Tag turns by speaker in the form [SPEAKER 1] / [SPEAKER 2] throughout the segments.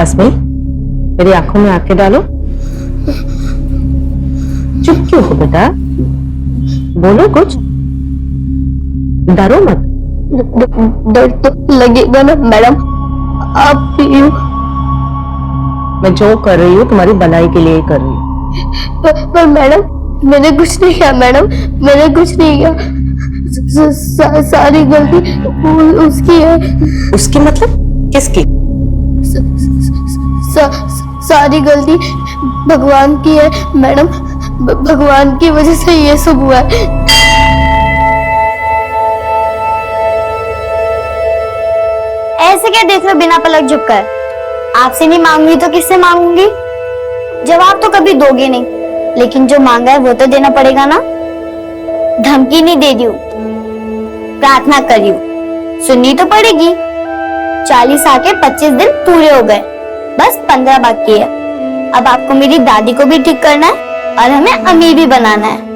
[SPEAKER 1] अस्मी, मेरी आंखों में आंखें डालो। चुप क्यों हो बेटा? बोलो कुछ, डरो मत।
[SPEAKER 2] डर तो लगेगा ना मैडम, आप भी।
[SPEAKER 1] मैं जो कर रही हूँ तुम्हारी भलाई के लिए ही कर रही हूँ।
[SPEAKER 2] पर मैडम, मैंने कुछ नहीं किया मैडम, मैंने कुछ नहीं किया। सारी गलती उसकी है।
[SPEAKER 1] उसकी मतलब किसकी?
[SPEAKER 2] सारी गलती भगवान की है मैडम, भगवान की वजह से ये सब हुआ है।
[SPEAKER 3] ऐसे क्या देख रहे हो बिना पलक झुककर? आपसे नहीं मांगूंगी तो किससे मांगूंगी? जवाब तो कभी दोगे नहीं, लेकिन जो मांगा है वो तो देना पड़ेगा ना। धमकी नहीं दे दी हूं, प्रार्थना करी हूं, सुननी तो पड़ेगी। 40 आके 25 दिन पूरे हो गए, बस 15 बाकी है। अब आपको मेरी दादी को भी ठीक करना है और हमें अमीर भी बनाना है।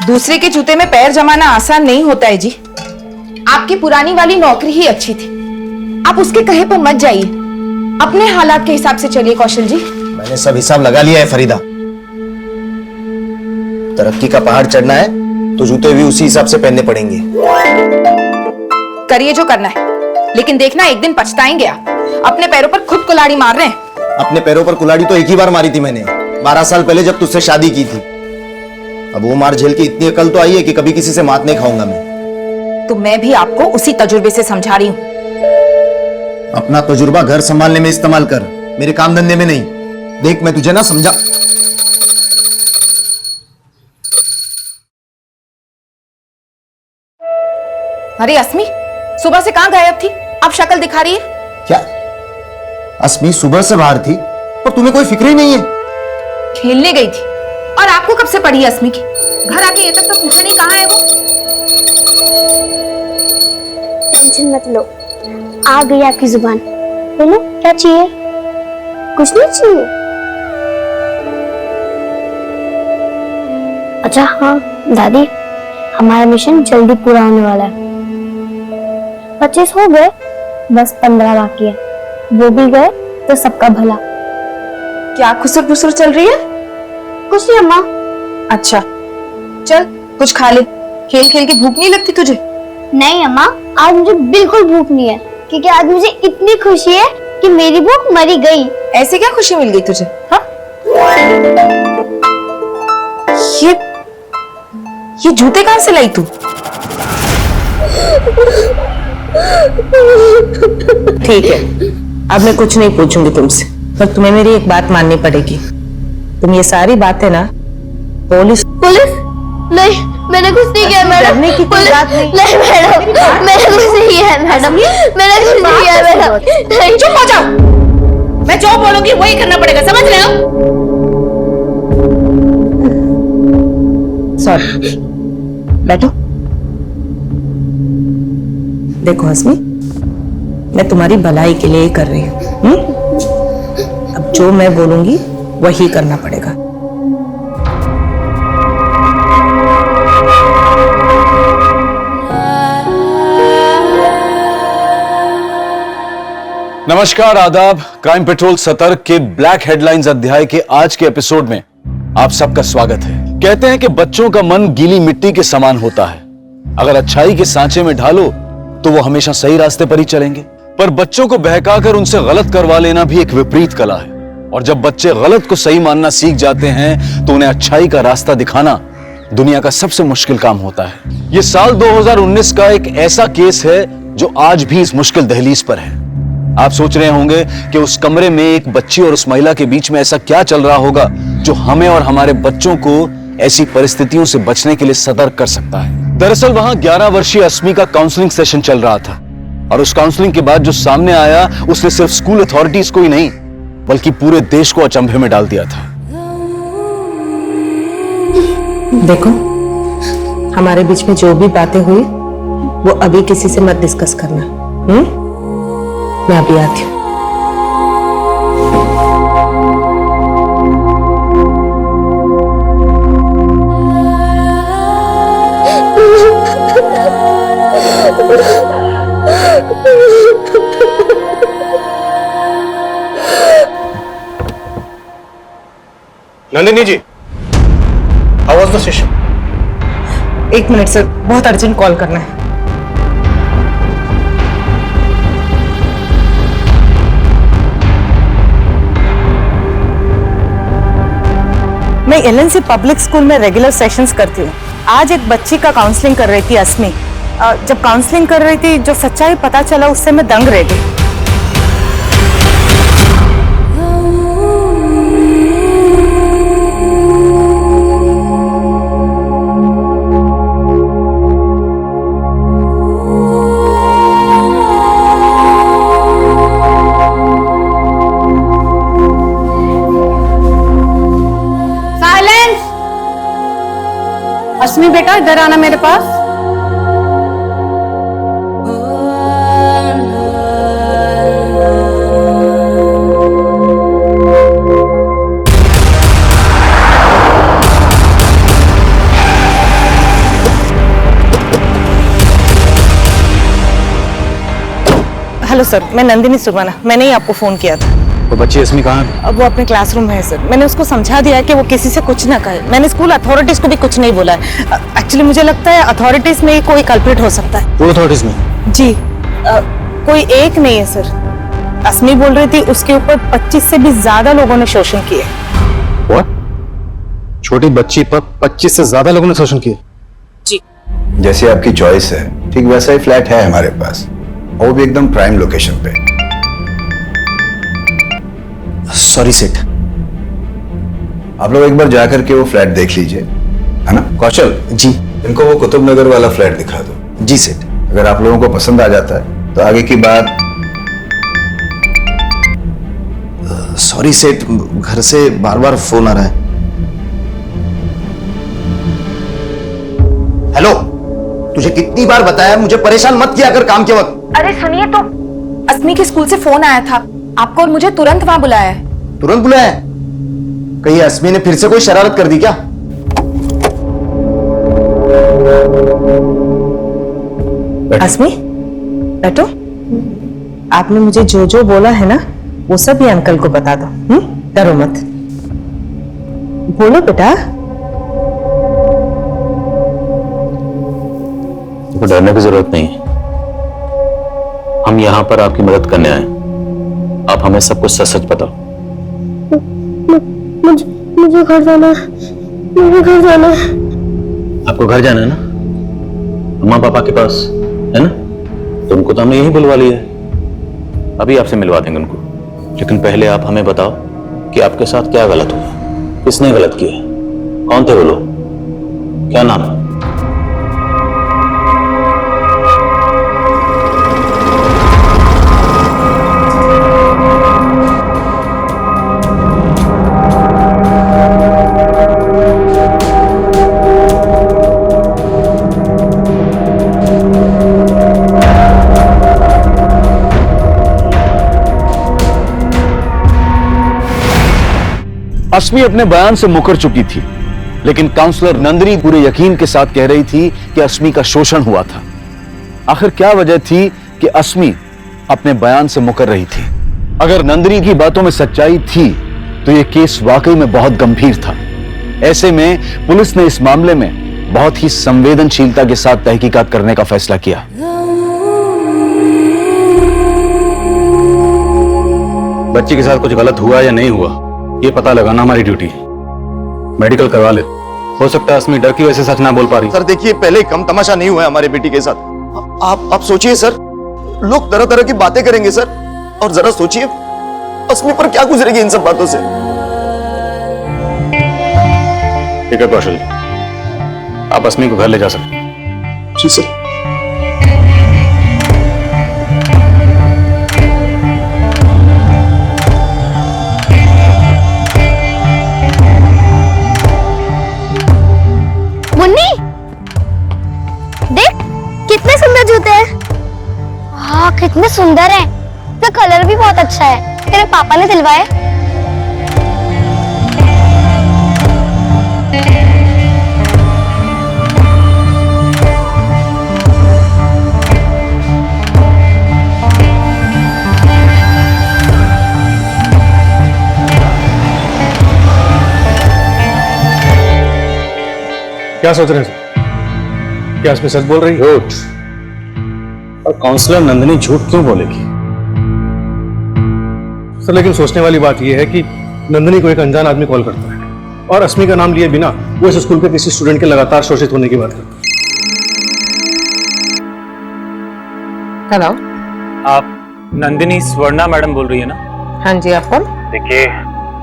[SPEAKER 4] दूसरे के जूते में पैर जमाना आसान नहीं होता है जी। आपकी पुरानी वाली नौकरी ही अच्छी थी, आप उसके कहे पर मत जाइए, अपने हालात के हिसाब से चलिए कौशल जी।
[SPEAKER 5] मैंने सब हिसाब लगा लिया है फरीदा। तरक्की का पहाड़ चढ़ना है तो जूते भी उसी हिसाब से पहनने पड़ेंगे।
[SPEAKER 4] करिए जो करना है, लेकिन देखना एक दिन पछताएंगे आप। अपने पैरों पर खुद कुल्हाड़ी मार रहे हैं।
[SPEAKER 5] अपने पैरों पर कुल्हाड़ी तो एक ही बार मारी थी मैंने, 12 साल पहले जब तुझसे शादी की थी। अब वो मार झेल की इतनी अकल तो आई है कि कभी किसी से मात नहीं खाऊंगा मैं।
[SPEAKER 4] तो मैं भी आपको उसी तजुर्बे से समझा रही हूँ।
[SPEAKER 5] अपना तजुर्बा घर संभालने में इस्तेमाल कर, मेरे काम धंधे में नहीं। देख मैं तुझे ना समझा।
[SPEAKER 4] अरे अस्मी, सुबह से कहां गायब थी? अब शक्ल दिखा रही है।
[SPEAKER 5] क्या अस्मी सुबह से बाहर थी और तुम्हें कोई फिक्र ही नहीं है?
[SPEAKER 4] खेलने गई थी। और आपको कब से पड़ी है अस्मी की? घर आके ये तक तो पूछा नहीं कहाँ है वो।
[SPEAKER 3] टेंशन मत लो, आ गई आपकी जुबान। बोलो क्या चाहिए? कुछ नहीं चाहिए? अच्छा हाँ दादी, हमारा मिशन जल्दी पूरा होने वाला है। 25 हो गए, बस 15 बाकी है। वो भी गए तो सबका भला।
[SPEAKER 4] क्या खुसर फुसर चल रही है?
[SPEAKER 3] कुछ नहीं अम्मा।
[SPEAKER 4] अच्छा चल कुछ खा ले, खेल खेल के भूख नहीं लगती तुझे?
[SPEAKER 3] नहीं अम्मा, आज मुझे बिल्कुल भूख नहीं है, क्योंकि आज मुझे इतनी खुशी है कि मेरी भूख मरी गई।
[SPEAKER 4] ऐसे क्या खुशी मिल गई तुझे? हाँ? ये जूते कहां से लाई तू?
[SPEAKER 1] ठीक है, अब मैं कुछ नहीं पूछूंगी तुमसे, पर तुम्हें मेरी एक बात माननी पड़ेगी। तुम ये सारी बातें ना पुलिस
[SPEAKER 2] नहीं, मैंने कुछ नहीं किया मैडम।
[SPEAKER 1] डरने की कोई बात नहीं।
[SPEAKER 2] नहीं मैडम, मैंने कुछ नहीं किया मैडम, मैंने कुछ नहीं किया मैडम।
[SPEAKER 4] चुप हो जाओ, मैं जो बोलूंगी वही करना पड़ेगा, समझ रहे हो?
[SPEAKER 1] सॉरी, बैठो। देखो हस्मी, मैं तुम्हारी भलाई के लिए ही कर रही हूँ। अब जो मैं बोलूंगी वही करना पड़ेगा।
[SPEAKER 6] नमस्कार, आदाब। क्राइम पेट्रोल सतर्क के ब्लैक हेडलाइंस अध्याय के आज के एपिसोड में आप सबका स्वागत है। कहते हैं कि बच्चों का मन गीली मिट्टी के समान होता है। अगर अच्छाई के सांचे में ढालो तो वो हमेशा सही रास्ते पर ही चलेंगे, पर बच्चों को बहकाकर उनसे गलत करवा लेना भी एक विपरीत कला है। और जब बच्चे गलत को सही मानना सीख जाते हैं तो उन्हें अच्छाई का रास्ता दिखाना दुनिया का सबसे मुश्किल काम होता है। ये साल 2019 का एक ऐसा केस है जो आज भी इस मुश्किल दहलीज पर है। आप सोच रहे होंगे कि उस कमरे में एक बच्ची और उस महिला के बीच में ऐसा क्या चल रहा होगा जो हमें और हमारे बच्चों को ऐसी परिस्थितियों से बचने के लिए सतर्क कर सकता है। दरअसल वहां 11 वर्षीय अस्मी का काउंसलिंग सेशन चल रहा था और उस काउंसलिंग के बाद जो सामने आया उसने सिर्फ स्कूल अथॉरिटीज को ही नहीं बल्कि पूरे देश को अचंभे में डाल दिया था।
[SPEAKER 1] देखो, हमारे बीच में जो भी बातें हुई वो अभी किसी से मत डिस्कस करना। मैं अभी आती हूँ।
[SPEAKER 7] Nandini ji, how was the session?
[SPEAKER 1] 1 minute sir, बहुत अर्जेंट कॉल करना है। मैं एलएनसी पब्लिक स्कूल में रेगुलर सेशंस करती हूँ। आज एक बच्ची का काउंसलिंग कर रही थी अस्मी। जब काउंसलिंग कर रही थी, जो सच्चाई पता चला उससे मैं दंग रह गई। अस्मी बेटा, इधर आना मेरे पास। हेलो सर, मैं नंदिनी सुरवाना। मैंने ही आपको फोन किया था।
[SPEAKER 6] तो बच्ची अस्मी कहाँ है?
[SPEAKER 1] अब वो अपने क्लासरूम में है सर। मैंने उसको समझा दिया है कि वो किसी से कुछ ना कहे। मैंने स्कूल अथॉरिटीज को भी कुछ नहीं बोला है। एक्चुअली मुझे लगता है अथॉरिटीज में ही कोई कल्प्रिट हो सकता है।
[SPEAKER 6] पूरे अथॉरिटीज में?
[SPEAKER 1] जी, कोई एक नहीं है सर। अस्मी बोल रही थी उसके ऊपर 25 से भी ज्यादा लोगों ने शोषण किए।
[SPEAKER 7] What? छोटी बच्ची पर 25 से ज्यादा लोगों ने शोषण किया?
[SPEAKER 1] जी।
[SPEAKER 8] जैसे आपकी चॉइस है, ठीक वैसा ही फ्लैट है हमारे पास, वो भी एकदम प्राइम लोकेशन पे।
[SPEAKER 5] सॉरी सेठ।
[SPEAKER 8] आप लोग एक बार जाकर के वो फ्लैट देख लीजिए, है ना? कौशल
[SPEAKER 5] जी।
[SPEAKER 8] इनको वो कुतुब नगर वाला फ्लैट दिखा दो।
[SPEAKER 5] जी सेठ।
[SPEAKER 8] अगर आप लोगों को पसंद आ जाता है तो आगे की बात।
[SPEAKER 5] सॉरी सेठ, घर से बार बार फोन आ रहा है। हेलो, तुझे कितनी बार बताया मुझे परेशान मत किया कर काम के वक्त।
[SPEAKER 4] अरे सुनिए तो, अस्मी के स्कूल से फोन आया था आपको और मुझे तुरंत वहां बुलाया है।
[SPEAKER 5] तुरंत बुलाया है? कहीं अस्मी ने फिर से कोई शरारत कर दी क्या?
[SPEAKER 1] अस्मी, बैठो। आपने मुझे जो जो बोला है ना, वो सब ये अंकल को बता दो। डरो मत। बोलो बेटा।
[SPEAKER 9] तो डरने की जरूरत नहीं है। हम यहाँ पर आपकी मदद करने आए। आप हमें सब कुछ सच सच बताओ।
[SPEAKER 2] मुझे घर जाना है। मुझे घर जाना है।
[SPEAKER 9] आपको घर जाना है ना? अम्मा पापा के पास है ना? तो उनको तो हमने यही बुलवा लिया है। अभी आपसे मिलवा देंगे उनको। लेकिन पहले आप हमें बताओ कि आपके साथ क्या गलत हुआ, किसने गलत किया, कौन थे वो लोग, क्या नाम है?
[SPEAKER 6] अस्मी अपने बयान से मुकर चुकी थी, लेकिन काउंसलर नंदिनी पूरे यकीन के साथ कह रही थी कि अस्मी का शोषण हुआ था। आखिर क्या वजह थी कि अस्मी अपने बयान से मुकर रही थी? अगर नंदिनी की बातों में सच्चाई थी तो यह केस वाकई में बहुत गंभीर था। ऐसे में पुलिस ने इस मामले में बहुत ही संवेदनशीलता के साथ तहकीकात करने का फैसला किया।
[SPEAKER 7] बच्ची के साथ कुछ गलत हुआ या नहीं हुआ, ये पता लगाना हमारी ड्यूटी है। मेडिकल करवा ले। हो सकता है अस्मी डर की वजह से सच ना बोल पा रही।
[SPEAKER 5] सर देखिए, पहले कम तमाशा नहीं हुआ है हमारे बेटी के साथ। आप सोचिए सर, लोग तरह तरह की बातें करेंगे सर। और जरा सोचिए अस्मी पर क्या गुजरेगी इन सब बातों से।
[SPEAKER 7] ठीक है कौशल, आप अस्मी को घर ले जा सकते हैं।
[SPEAKER 5] जी सर।
[SPEAKER 3] सुंदर है, इसका कलर भी बहुत अच्छा है। तेरे पापा ने दिलवाया?
[SPEAKER 10] क्या सोच रहे हैं सर? क्या इसमें सच बोल रही है?
[SPEAKER 7] झूठ। और काउंसलर नंदिनी झूठ क्यों बोलेगी?
[SPEAKER 10] सर लेकिन सोचने वाली बात यह है कि नंदिनी को एक अनजान आदमी कॉल करता है और अस्मी का नाम लिए बिना वो इस स्कूल के किसी स्टूडेंट के लगातार शोषित होने की बात करता है।
[SPEAKER 1] हेलो।
[SPEAKER 11] आप नंदिनी स्वर्णा मैडम बोल रही है ना?
[SPEAKER 1] हाँ जी, आप कौन?
[SPEAKER 11] देखिए,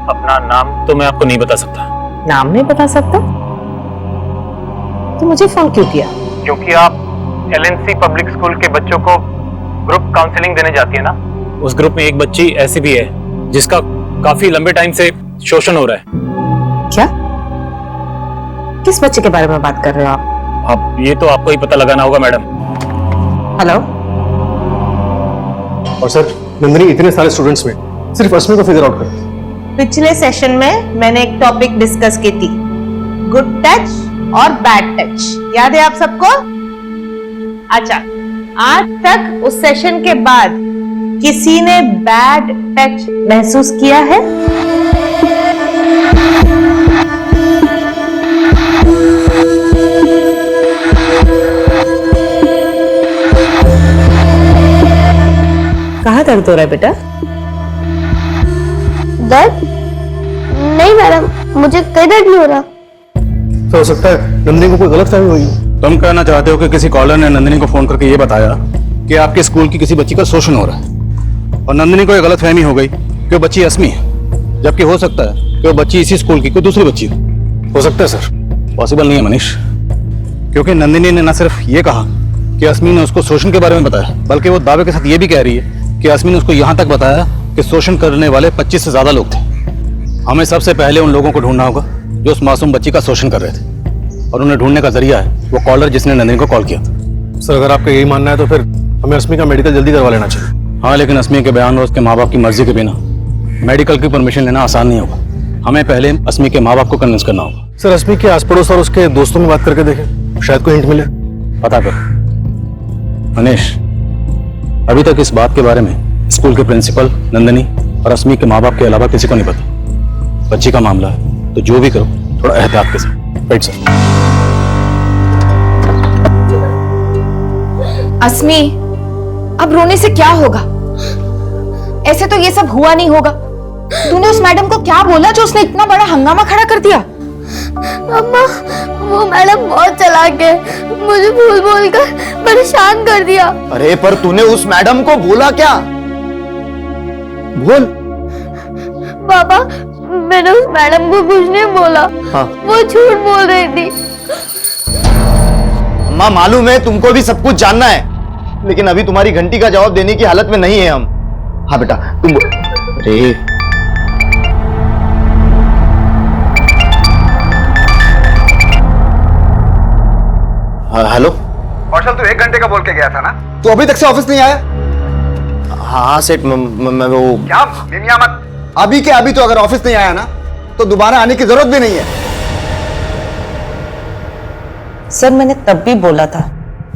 [SPEAKER 11] अपना नाम तो मैं आपको नहीं बता सकता,
[SPEAKER 1] नाम नहीं बता सकता? तो मुझे फोन क्यों किया?
[SPEAKER 11] क्योंकि आप LNC पब्लिक स्कूल के बच्चों को ग्रुप काउंसलिंग देने जाती है ना। उस ग्रुप में एक बच्ची ऐसी भी है जिसका काफी लंबे टाइम से शोषण हो रहा है।
[SPEAKER 1] क्या? किस बच्चे के बारे में बात कर रहे हो आप?
[SPEAKER 11] अब ये तो आपको ही पता लगाना होगा मैडम।
[SPEAKER 1] हेलो।
[SPEAKER 10] और सर नंदिनी इतने सारे स्टूडेंट्स में सिर्फ अस्मी को फिगर आउट करती।
[SPEAKER 1] पिछले सेशन में मैंने एक टॉपिक डिस्कस की थी, गुड टच और बैड टच। याद है आप सबको? अच्छा, आज तक उस सेशन के बाद किसी ने बैड टच महसूस किया है? कहाँ दर्द हो रहा है बेटा?
[SPEAKER 2] दर्द? नहीं मैडम, मुझे कोई दर्द नहीं हो रहा।
[SPEAKER 10] तो हो सकता है नंदिनी को कोई गलतफहमी हुई हो।
[SPEAKER 7] तुम कहना चाहते हो कि किसी कॉलर ने नंदिनी को फोन करके ये बताया कि आपके स्कूल की किसी बच्ची का शोषण हो रहा है और नंदिनी को ये गलतफहमी हो गई कि वो बच्ची अस्मी है, जबकि हो सकता है कि वो बच्ची इसी स्कूल की कोई दूसरी बच्ची हो
[SPEAKER 10] सकता है सर।
[SPEAKER 7] पॉसिबल नहीं है मनीष, क्योंकि नंदिनी ने न सिर्फ ये कहा कि अस्मी ने उसको शोषण के बारे में बताया, बल्कि वो दावे के साथ ये भी कह रही है कि अस्मी ने उसको यहाँ तक बताया कि शोषण करने वाले 25 से ज्यादा लोग थे। हमें सबसे पहले उन लोगों को ढूंढना होगा जो उस मासूम बच्ची का शोषण कर रहे थे, और उन्हें ढूंढने का जरिया है वो कॉलर जिसने नंदिनी को कॉल किया था।
[SPEAKER 10] सर अगर आपका यही मानना है तो फिर हमें अस्मी का मेडिकल जल्दी करवा लेना चाहिए।
[SPEAKER 7] हाँ, लेकिन अस्मी के बयान और उसके माँ बाप की मर्जी के बिना मेडिकल की परमिशन लेना आसान नहीं होगा। हमें पहले अस्मी के माँ बाप को कन्विंस करना होगा।
[SPEAKER 10] सर अस्मी के आस पड़ोस और उसके दोस्तों में बात करके देखें, शायद कोई हिंट मिले।
[SPEAKER 7] पता कर मनीष, अभी तक इस बात के बारे में स्कूल के प्रिंसिपल, नंदिनी और अस्मी के माँ बाप के अलावा किसी को नहीं पता। बच्ची का मामला है तो जो भी करो थोड़ा एहतियात के साथ। Right sir.
[SPEAKER 4] अस्मी, अब रोने से क्या होगा? ऐसे तो ये सब हुआ नहीं होगा। तूने उस मैडम को क्या बोला जो उसने इतना बड़ा हंगामा खड़ा कर दिया?
[SPEAKER 2] अम्मा, वो मैडम बहुत चालाक है, मुझे भूल बोल कर परेशान कर दिया।
[SPEAKER 5] अरे पर तूने उस मैडम को बोला क्या? बोल।
[SPEAKER 2] पापा, मैंने उस मैडम को कुछ नहीं बोला।
[SPEAKER 5] हाँ।
[SPEAKER 2] वो झूठ बोल रही थी।
[SPEAKER 5] अम्मा मालूम है तुमको भी सब कुछ जानना है, लेकिन अभी तुम्हारी घंटी का जवाब देने की हालत में नहीं है हम। हाँ बेटा तुम। अरे हेलो।
[SPEAKER 8] कौशल तू 1 घंटे का बोल के गया था ना?
[SPEAKER 5] तू अभी तक से ऑफिस नहीं आया? हाँ सेठ, मैं वो
[SPEAKER 8] क्या मिमिया मत। अभी के अभी तो अगर ऑफिस नहीं आया ना तो दोबारा आने की जरूरत भी नहीं है।
[SPEAKER 1] सर मैंने तब भी बोला था,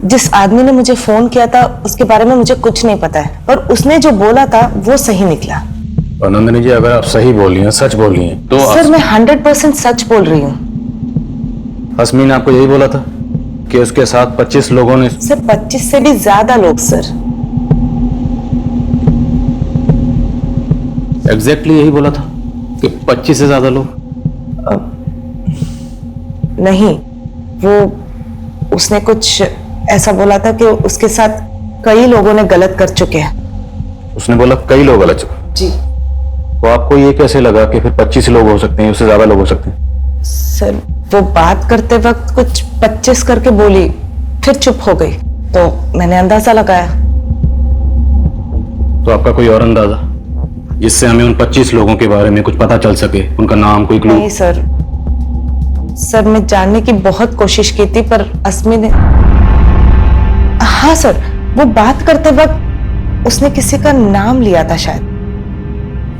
[SPEAKER 1] जिस आदमी ने मुझे फोन किया था उसके बारे में मुझे कुछ नहीं पता है, और उसने जो बोला था वो सही निकला।
[SPEAKER 7] और नंदिनी जी, अगर आप सही बोल रही हैं, सच बोल रही हैं तो
[SPEAKER 1] सर मैं 100% सच बोल रही हूँ।
[SPEAKER 7] अस्मी ने आपको यही बोला था कि उसके साथ 25 लोगों ने?
[SPEAKER 1] सर 25 से भी ज्यादा लोग सर।
[SPEAKER 7] एग्जैक्टली यही बोला था कि 25 से ज्यादा लोग?
[SPEAKER 1] नहीं, वो उसने कुछ ऐसा बोला था कि उसके साथ कई लोगों ने गलत कर चुके हैं।
[SPEAKER 7] उसने बोला कई लोग गलत चुके?
[SPEAKER 1] जी।
[SPEAKER 7] तो आपको ये कैसे लगा कि फिर 25 लोग हो सकते हैं, उससे ज्यादा लोग हो सकते हैं?
[SPEAKER 1] सर वो बात करते वक्त कुछ 25 करके बोली, फिर चुप हो गई, तो मैंने अंदाजा लगाया।
[SPEAKER 7] तो आपका कोई और अंदाजा जिससे हमें उन 25 लोगों के बारे में कुछ पता चल सके, उनका नाम, कोई क्लू?
[SPEAKER 1] नहीं सर, मैं जानने की बहुत कोशिश की थी, पर अस्मी ने। हाँ सर, वो बात करते वक्त उसने किसी का नाम लिया था शायद,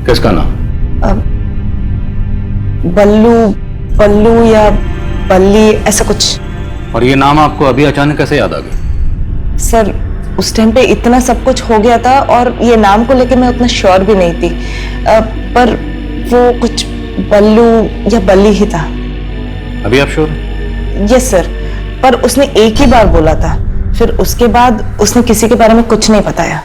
[SPEAKER 9] किसका नाम?
[SPEAKER 1] बल्लू, बल्लू या बल्ली, ऐसा कुछ।
[SPEAKER 7] और ये नाम आपको अभी अचानक कैसे याद आ गया?
[SPEAKER 1] सर उस टाइम पे इतना सब कुछ हो गया था और ये नाम को लेके मैं उतना श्योर भी नहीं थी, पर वो कुछ बल्लू या बल्ली ही था।
[SPEAKER 7] अभी आप श्योर?
[SPEAKER 1] यस सर, पर उसने एक ही बार बोला था, फिर उसके बाद उसने किसी के बारे में कुछ नहीं बताया।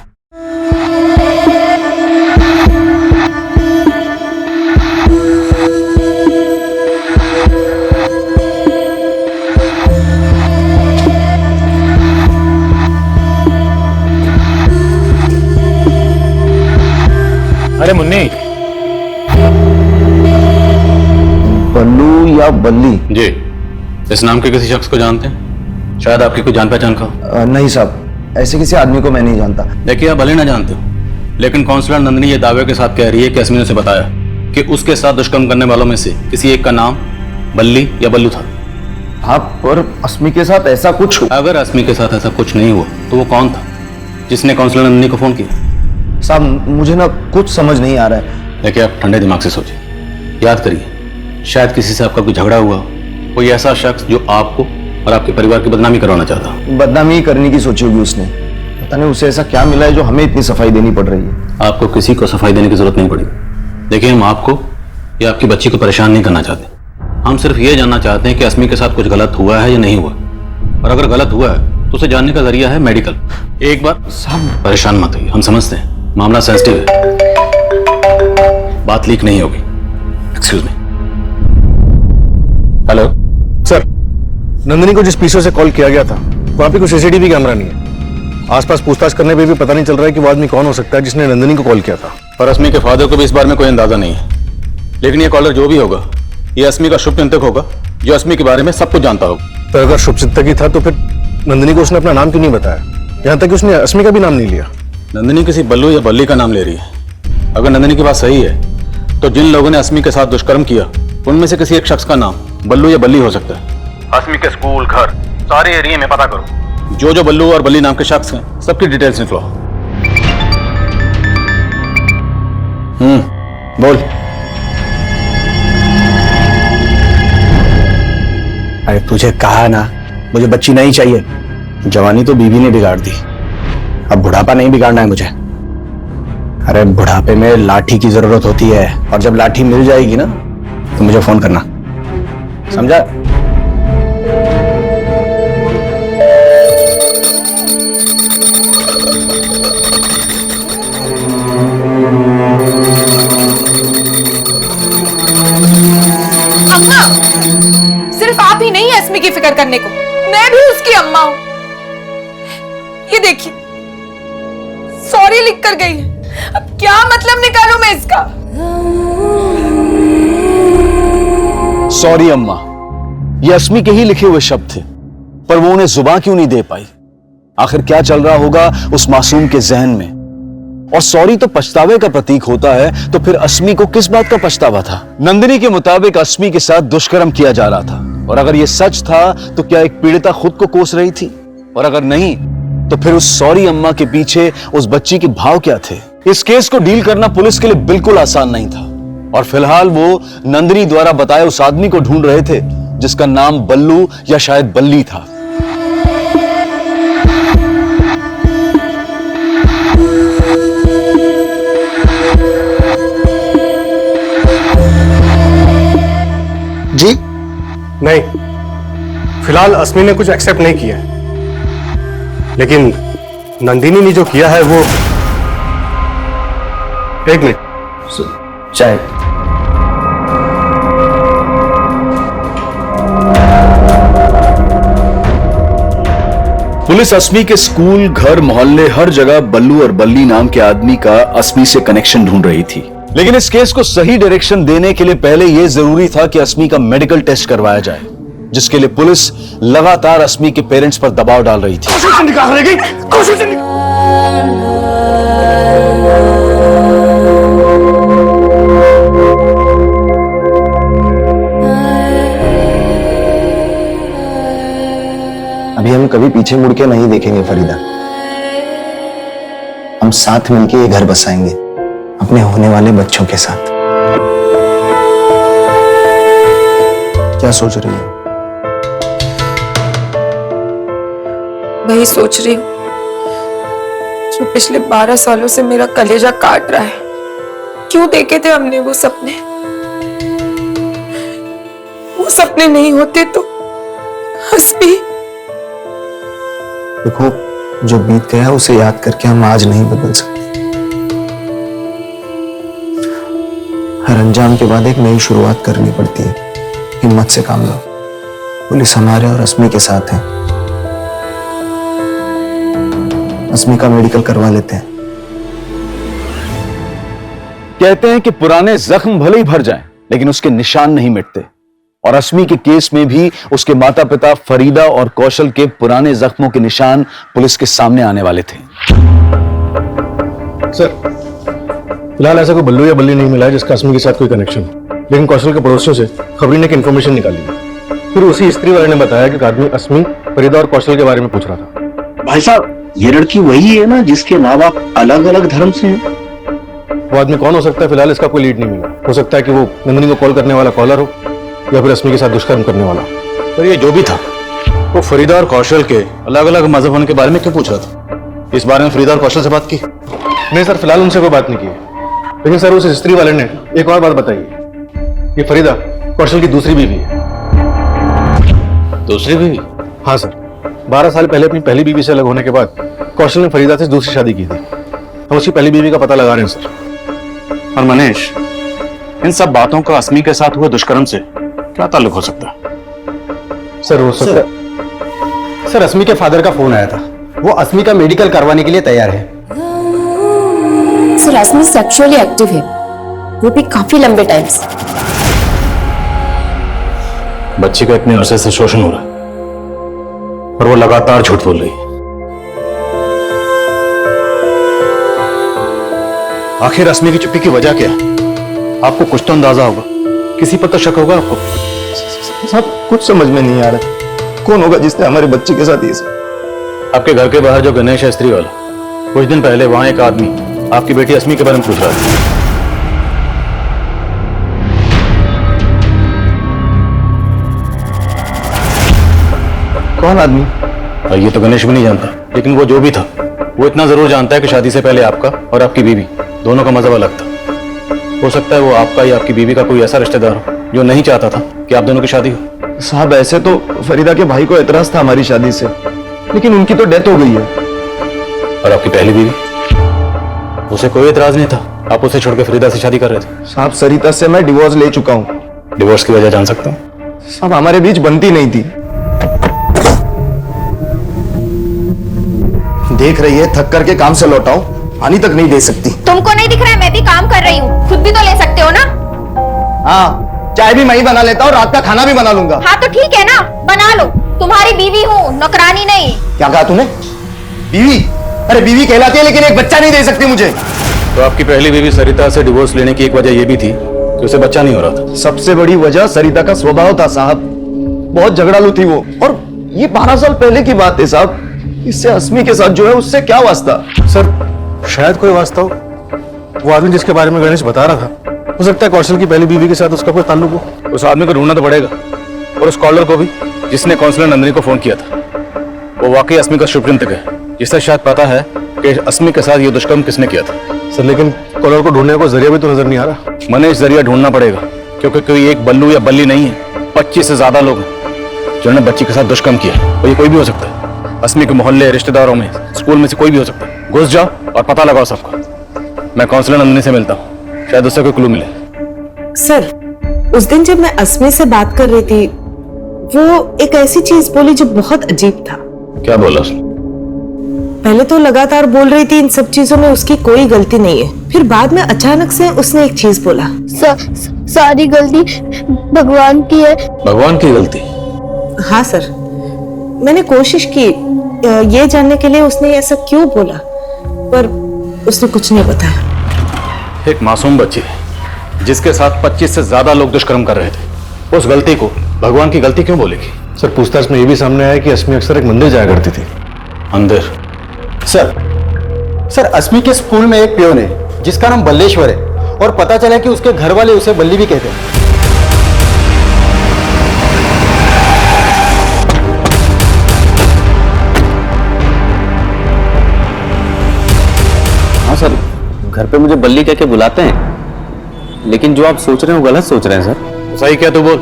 [SPEAKER 11] अरे मुन्नी,
[SPEAKER 8] बल्लू या बल्ली?
[SPEAKER 7] जी, इस नाम के किसी शख्स को जानते हैं? शायद आपकी कोई जान पहचान का हो।
[SPEAKER 8] नहीं साहब, ऐसे किसी आदमी को मैं नहीं जानता।
[SPEAKER 7] देखिए, आप भले ना जानते हो, लेकिन काउंसलर नंदिनी ये दावे के साथ कह रही है कि अस्मी ने उसे बताया कि उसके साथ दुष्कर्म करने वालों में से किसी एक का नाम बल्ली या बल्लू था।
[SPEAKER 8] हाँ, पर अस्मी के साथ ऐसा कुछ।
[SPEAKER 7] अगर अस्मी के साथ ऐसा कुछ नहीं हुआ तो वो कौन था जिसने काउंसलर नंदिनी को फोन किया?
[SPEAKER 8] साहब मुझे ना कुछ समझ नहीं आ रहा है।
[SPEAKER 7] देखिए, आप ठंडे दिमाग से सोचिए, याद करिए, शायद किसी से आपका कोई झगड़ा हुआ हो, कोई ऐसा शख्स जो आपको और आपके परिवार की बदनामी करवाना चाहता हो।
[SPEAKER 8] बदनामी करने की सोची होगी उसने, पता नहीं उसे ऐसा क्या मिला है जो हमें इतनी सफाई देनी पड़ रही है।
[SPEAKER 7] आपको किसी को सफाई देने की जरूरत नहीं पड़ी। देखिए, हम आपको या आपकी बच्ची को परेशान नहीं करना चाहते, हम सिर्फ ये जानना चाहते हैं कि अस्मी के साथ कुछ गलत हुआ है या नहीं हुआ, और अगर गलत हुआ है तो उसे जानने का जरिया है मेडिकल। एक बार
[SPEAKER 8] साहब
[SPEAKER 7] परेशान मत होइए, हम समझते हैं मामला सेंसिटिव है, बात लीक नहीं होगी। Excuse me. Hello
[SPEAKER 10] sir, Nandini को जिस पीछे से कॉल किया गया था वहां पे कोई सीसीटीवी कैमरा नहीं है। आसपास पूछताछ करने पे भी पता नहीं चल रहा है कि वो आदमी कौन हो सकता है जिसने नंदिनी को कॉल किया था।
[SPEAKER 7] और अस्मी के फादर को भी इस बारे में कोई अंदाजा नहीं है, लेकिन ये कॉलर जो भी होगा ये अस्मी का शुभचिंतक होगा जो अस्मी के बारे में सब कुछ जानता होगा।
[SPEAKER 10] तो अगर शुभचिंतक ही था तो फिर नंदिनी को उसने अपना नाम क्यों नहीं बताया? यहाँ तक कि उसने अस्मी का भी नाम नहीं लिया।
[SPEAKER 7] नंदिनी किसी बल्लू या बल्ली का नाम ले रही है। अगर नंदिनी की बात सही है तो जिन लोगों ने अस्मी के साथ दुष्कर्म किया उनमें से किसी एक शख्स का नाम बल्लू या बल्ली हो सकता है। अस्मी के स्कूल, घर, सारे एरिया में पता करो। जो बल्लू और बल्ली नाम के शख्स हैं सबकी डिटेल्स निकलो। बोल।
[SPEAKER 12] अरे तुझे कहा ना, मुझे बच्ची नहीं चाहिए। जवानी तो बीवी ने बिगाड़ दी, अब बुढ़ापा नहीं बिगाड़ना है मुझे। अरे बुढ़ापे में लाठी की जरूरत होती है, और जब लाठी मिल जाएगी ना तो मुझे फोन करना, समझा?
[SPEAKER 4] अम्मा, सिर्फ आप ही नहीं है अस्मी की फिक्र करने को, मैं भी उसकी अम्मा हूं। ये देखिए, सॉरी लिख कर गई है। अब क्या मतलब निकालूं मैं इसका?
[SPEAKER 6] सॉरी अम्मा, ये अस्मी के ही लिखे हुए शब्द थे, पर वो उन्हें जुबान क्यों नहीं दे पाई? आखिर क्या चल रहा होगा उस मासूम के जहन में? और सॉरी तो पछतावे का प्रतीक होता है, तो फिर अस्मी को किस बात का पछतावा था? नंदिनी के मुताबिक अस्मी के साथ दुष्कर्म किया जा रहा था, और अगर यह सच था तो क्या एक पीड़िता खुद को कोस रही थी? और अगर नहीं तो फिर उस सॉरी अम्मा के पीछे उस बच्ची के भाव क्या थे? इस केस को डील करना पुलिस के लिए बिल्कुल आसान नहीं था, और फिलहाल वो नंदिनी द्वारा बताए उस आदमी को ढूंढ रहे थे जिसका नाम बल्लू या शायद बल्ली था।
[SPEAKER 10] जी नहीं, फिलहाल अस्मी ने कुछ एक्सेप्ट नहीं किया है, लेकिन नंदिनी ने जो किया है वो। एक मिनट,
[SPEAKER 8] चाय।
[SPEAKER 6] पुलिस अस्मी के स्कूल, घर, मोहल्ले, हर जगह बल्लू और बल्ली नाम के आदमी का अस्मी से कनेक्शन ढूंढ रही थी। लेकिन इस केस को सही डायरेक्शन देने के लिए पहले यह जरूरी था कि अस्मी का मेडिकल टेस्ट करवाया जाए, जिसके लिए पुलिस लगातार अस्मी के पेरेंट्स पर दबाव डाल रही थी।
[SPEAKER 8] अभी हम कभी पीछे मुड़ के नहीं देखेंगे फरीदा। हम साथ मिलकर ये घर बसाएंगे अपने होने वाले बच्चों के साथ। क्या सोच रही हो?
[SPEAKER 4] वही सोच रही हूँ जो पिछले 12 सालों से मेरा कलेजा काट रहा है। क्यों देखे थे हमने वो सपने? वो सपने नहीं होते तो हस्बी।
[SPEAKER 8] देखो, जो बीत गया उसे याद करके हम आज नहीं बदल सकते। हर अंजाम के बाद एक नई शुरुआत करनी पड़ती है। हिम्मत से काम लो। पुलिस हमारे और अस्मी के साथ है। अस्मी का मेडिकल करवा लेते हैं।
[SPEAKER 6] कहते हैं कि पुराने जख्म भले ही भर जाएं, लेकिन उसके निशान नहीं मिटते। और अस्मी के केस में भी उसके माता पिता फरीदा और कौशल के पुराने जख्मों के निशान पुलिस के सामने आने वाले थे।
[SPEAKER 10] सर, फिलहाल ऐसा कोई बल्लू या बल्ली नहीं मिला है जिसका अस्मी के साथ कोई कनेक्शन हो। लेकिन कौशल के पड़ोसियों से खबरी ने एक इन्फॉर्मेशन निकाली है। फिर उसी स्त्री वाले ने बताया कि एक आदमी अस्मी, फरीदा और कौशल के बारे में पूछ रहा था।
[SPEAKER 12] भाई साहब, ये लड़की वही है ना जिसके माँ बाप अलग अलग धर्म से हैं?
[SPEAKER 10] वो आदमी कौन हो सकता है, फिलहाल इसका कोई लीड नहीं मिला। हो सकता है कि वो नंदिनी को कॉल करने वाला कॉलर हो या फिर अस्मी के साथ दुष्कर्म करने वाला।
[SPEAKER 7] पर ये जो भी था, वो फरीदा और कौशल के अलग अलग मजहब होने के बारे में क्यों पूछ रहा था? इस बारे में फरीदा और कौशल से बात की?
[SPEAKER 10] नहीं सर, फिलहाल उनसे कोई बात नहीं की है। लेकिन सर, उस स्त्री वाले ने एक और बात बताई। ये फरीदा कौशल की दूसरी बीवी है।
[SPEAKER 7] दूसरी बीवी?
[SPEAKER 10] हाँ सर, 12 साल पहले अपनी पहली बीवी से अलग होने के बाद कौशल ने फरीदा से दूसरी शादी की थी। हम उसकी पहली बीवी का पता लगा रहे हैं सर।
[SPEAKER 7] और मनीष, इन सब बातों का अस्मी के साथ हुए दुष्कर्म से क्या ताल्लुक हो सकता है?
[SPEAKER 10] सर, हो सकता
[SPEAKER 12] सर, अस्मी के फादर का फोन आया था। वो अस्मी का मेडिकल करवाने के लिए तैयार है।
[SPEAKER 13] सर, अस्मी सेक्सुअली एक्टिव है, वो भी काफी लंबे टाइम से।
[SPEAKER 7] बच्ची का इतने अरसे से शोषण हो रहा है और वो लगातार झूठ बोल रही है। आखिर अस्मी की चुप्पी की वजह क्या है? आपको कुछ तो अंदाजा होगा, किसी पर तो शक होगा आपको।
[SPEAKER 5] साहब, कुछ समझ में नहीं आ रहा। कौन होगा जिसने हमारे बच्चे के साथ ये सब?
[SPEAKER 7] आपके घर के बाहर जो गणेश है स्त्री वाला, कुछ दिन पहले वहां एक आदमी आपकी बेटी अस्मी के बारे में पूछ रहा था।
[SPEAKER 5] कौन आदमी?
[SPEAKER 7] और ये तो गणेश भी नहीं जानता, लेकिन वो जो भी था, वो इतना जरूर जानता है कि शादी से पहले आपका और आपकी बीवी दोनों का मजहब अलग था। हो सकता है वो आपका या आपकी बीवी का कोई ऐसा रिश्तेदार हो जो नहीं चाहता था कि आप दोनों की शादी हो।
[SPEAKER 5] साहब, ऐसे तो फरीदा के भाई को एतराज था हमारी शादी से, लेकिन उनकी तो डेथ हो गई है।
[SPEAKER 7] और आपकी पहली बीवी, उसे कोई एतराज नहीं था, आप उसे छोड़कर फरीदा से शादी कर रहे थे।
[SPEAKER 5] साहब, सरिता से मैं डिवोर्स ले चुका हूँ।
[SPEAKER 7] डिवोर्स की वजह जान सकता हूँ?
[SPEAKER 5] साहब, हमारे बीच बनती नहीं थी। देख रही है, थक करके काम से लौटाओ, पानी तक नहीं दे सकती।
[SPEAKER 3] तुमको नहीं दिख रहा है मैं भी काम कर रही हूँ, खुद भी तो ले सकते हो ना।
[SPEAKER 5] हाँ, चाय भी मैं ही बना लेता हूँ, रात का खाना भी बना लूंगा।
[SPEAKER 3] हाँ तो ठीक है ना, बना लो। तुम्हारी बीवी हूँ, नौकरानी नहीं।
[SPEAKER 5] क्या कहा तूने? बीवी? अरे बीवी कहलाती है, लेकिन एक बच्चा नहीं दे सकती मुझे।
[SPEAKER 7] तो आपकी पहली बीवी सरिता से डिवोर्स लेने की एक वजह यह भी थी कि उसे बच्चा नहीं हो रहा था।
[SPEAKER 5] सबसे बड़ी वजह सरिता का स्वभाव था साहब। बहुत झगड़ालू थी वो, और ये 12 साल पहले की बात है साहब। इससे अस्मी के साथ जो है उससे क्या वास्ता?
[SPEAKER 10] सर, शायद कोई वास्ता हो। वो आदमी जिसके बारे में गणेश बता रहा था, हो सकता है कौशल की पहली बीवी के साथ उसका कोई ताल्लुक हो।
[SPEAKER 7] उस आदमी को ढूंढना तो पड़ेगा, और उस कॉलर को भी जिसने काउंसलर नंदिनी को फोन किया था। वो वाकई अस्मी का शुभचिंतक है, जिससे शायद पता है कि अस्मी के साथ ये दुष्कर्म किसने किया था।
[SPEAKER 10] सर, लेकिन कॉलर को ढूंढने को जरिया भी तो नजर नहीं आ रहा।
[SPEAKER 7] मनीष, जरिया ढूंढना पड़ेगा, क्योंकि कोई एक बल्लू या बल्ली नहीं है, 25 से ज्यादा लोग हैं जिन्होंने बच्ची के साथ दुष्कर्म किया। और ये कोई भी हो सकता है, अस्मी के मोहल्ले, रिश्तेदारों में, स्कूल में से कोई भी हो सकता है। घुस जाओ और पता लगाओ सबका। मैं काउंसलर नंदिनी से मिलता हूँ, शायद उससे कोई क्लू मिले।
[SPEAKER 1] सर, उस दिन जब मैं अस्मी से बात कर रही थी, वो एक ऐसी चीज बोली जो बहुत अजीब था।
[SPEAKER 7] क्या बोला उसने?
[SPEAKER 1] पहले तो लगातार बोल रही थी इन सब चीजों में उसकी कोई गलती नहीं है, फिर बाद में अचानक से उसने एक चीज बोला।
[SPEAKER 2] सारी गलती भगवान की है।
[SPEAKER 7] भगवान की गलती?
[SPEAKER 1] हाँ सर, मैंने कोशिश की ये जानने के लिए उसने ऐसा क्यों बोला, पर उसने कुछ नहीं बताया।
[SPEAKER 7] एक मासूम बच्ची जिसके साथ 25 से ज्यादा लोग दुष्कर्म कर रहे थे, उस गलती को भगवान की गलती क्यों बोलेगी?
[SPEAKER 10] सर, पूछताछ में ये भी सामने आया कि अस्मी अक्सर एक मंदिर जाया करती थी।
[SPEAKER 7] मंदिर?
[SPEAKER 12] सर, सर अस्मी के स्कूल में एक पियोन है जिसका नाम बल्लेश्वर है और पता चला कि उसके घर वाले उसे बल्ली भी कहते हैं।
[SPEAKER 9] हाँ सर, घर पे मुझे बल्ली कह के बुलाते हैं, लेकिन जो आप सोच रहे हैं वो गलत सोच रहे हैं सर।
[SPEAKER 7] सही क्या तू बोल?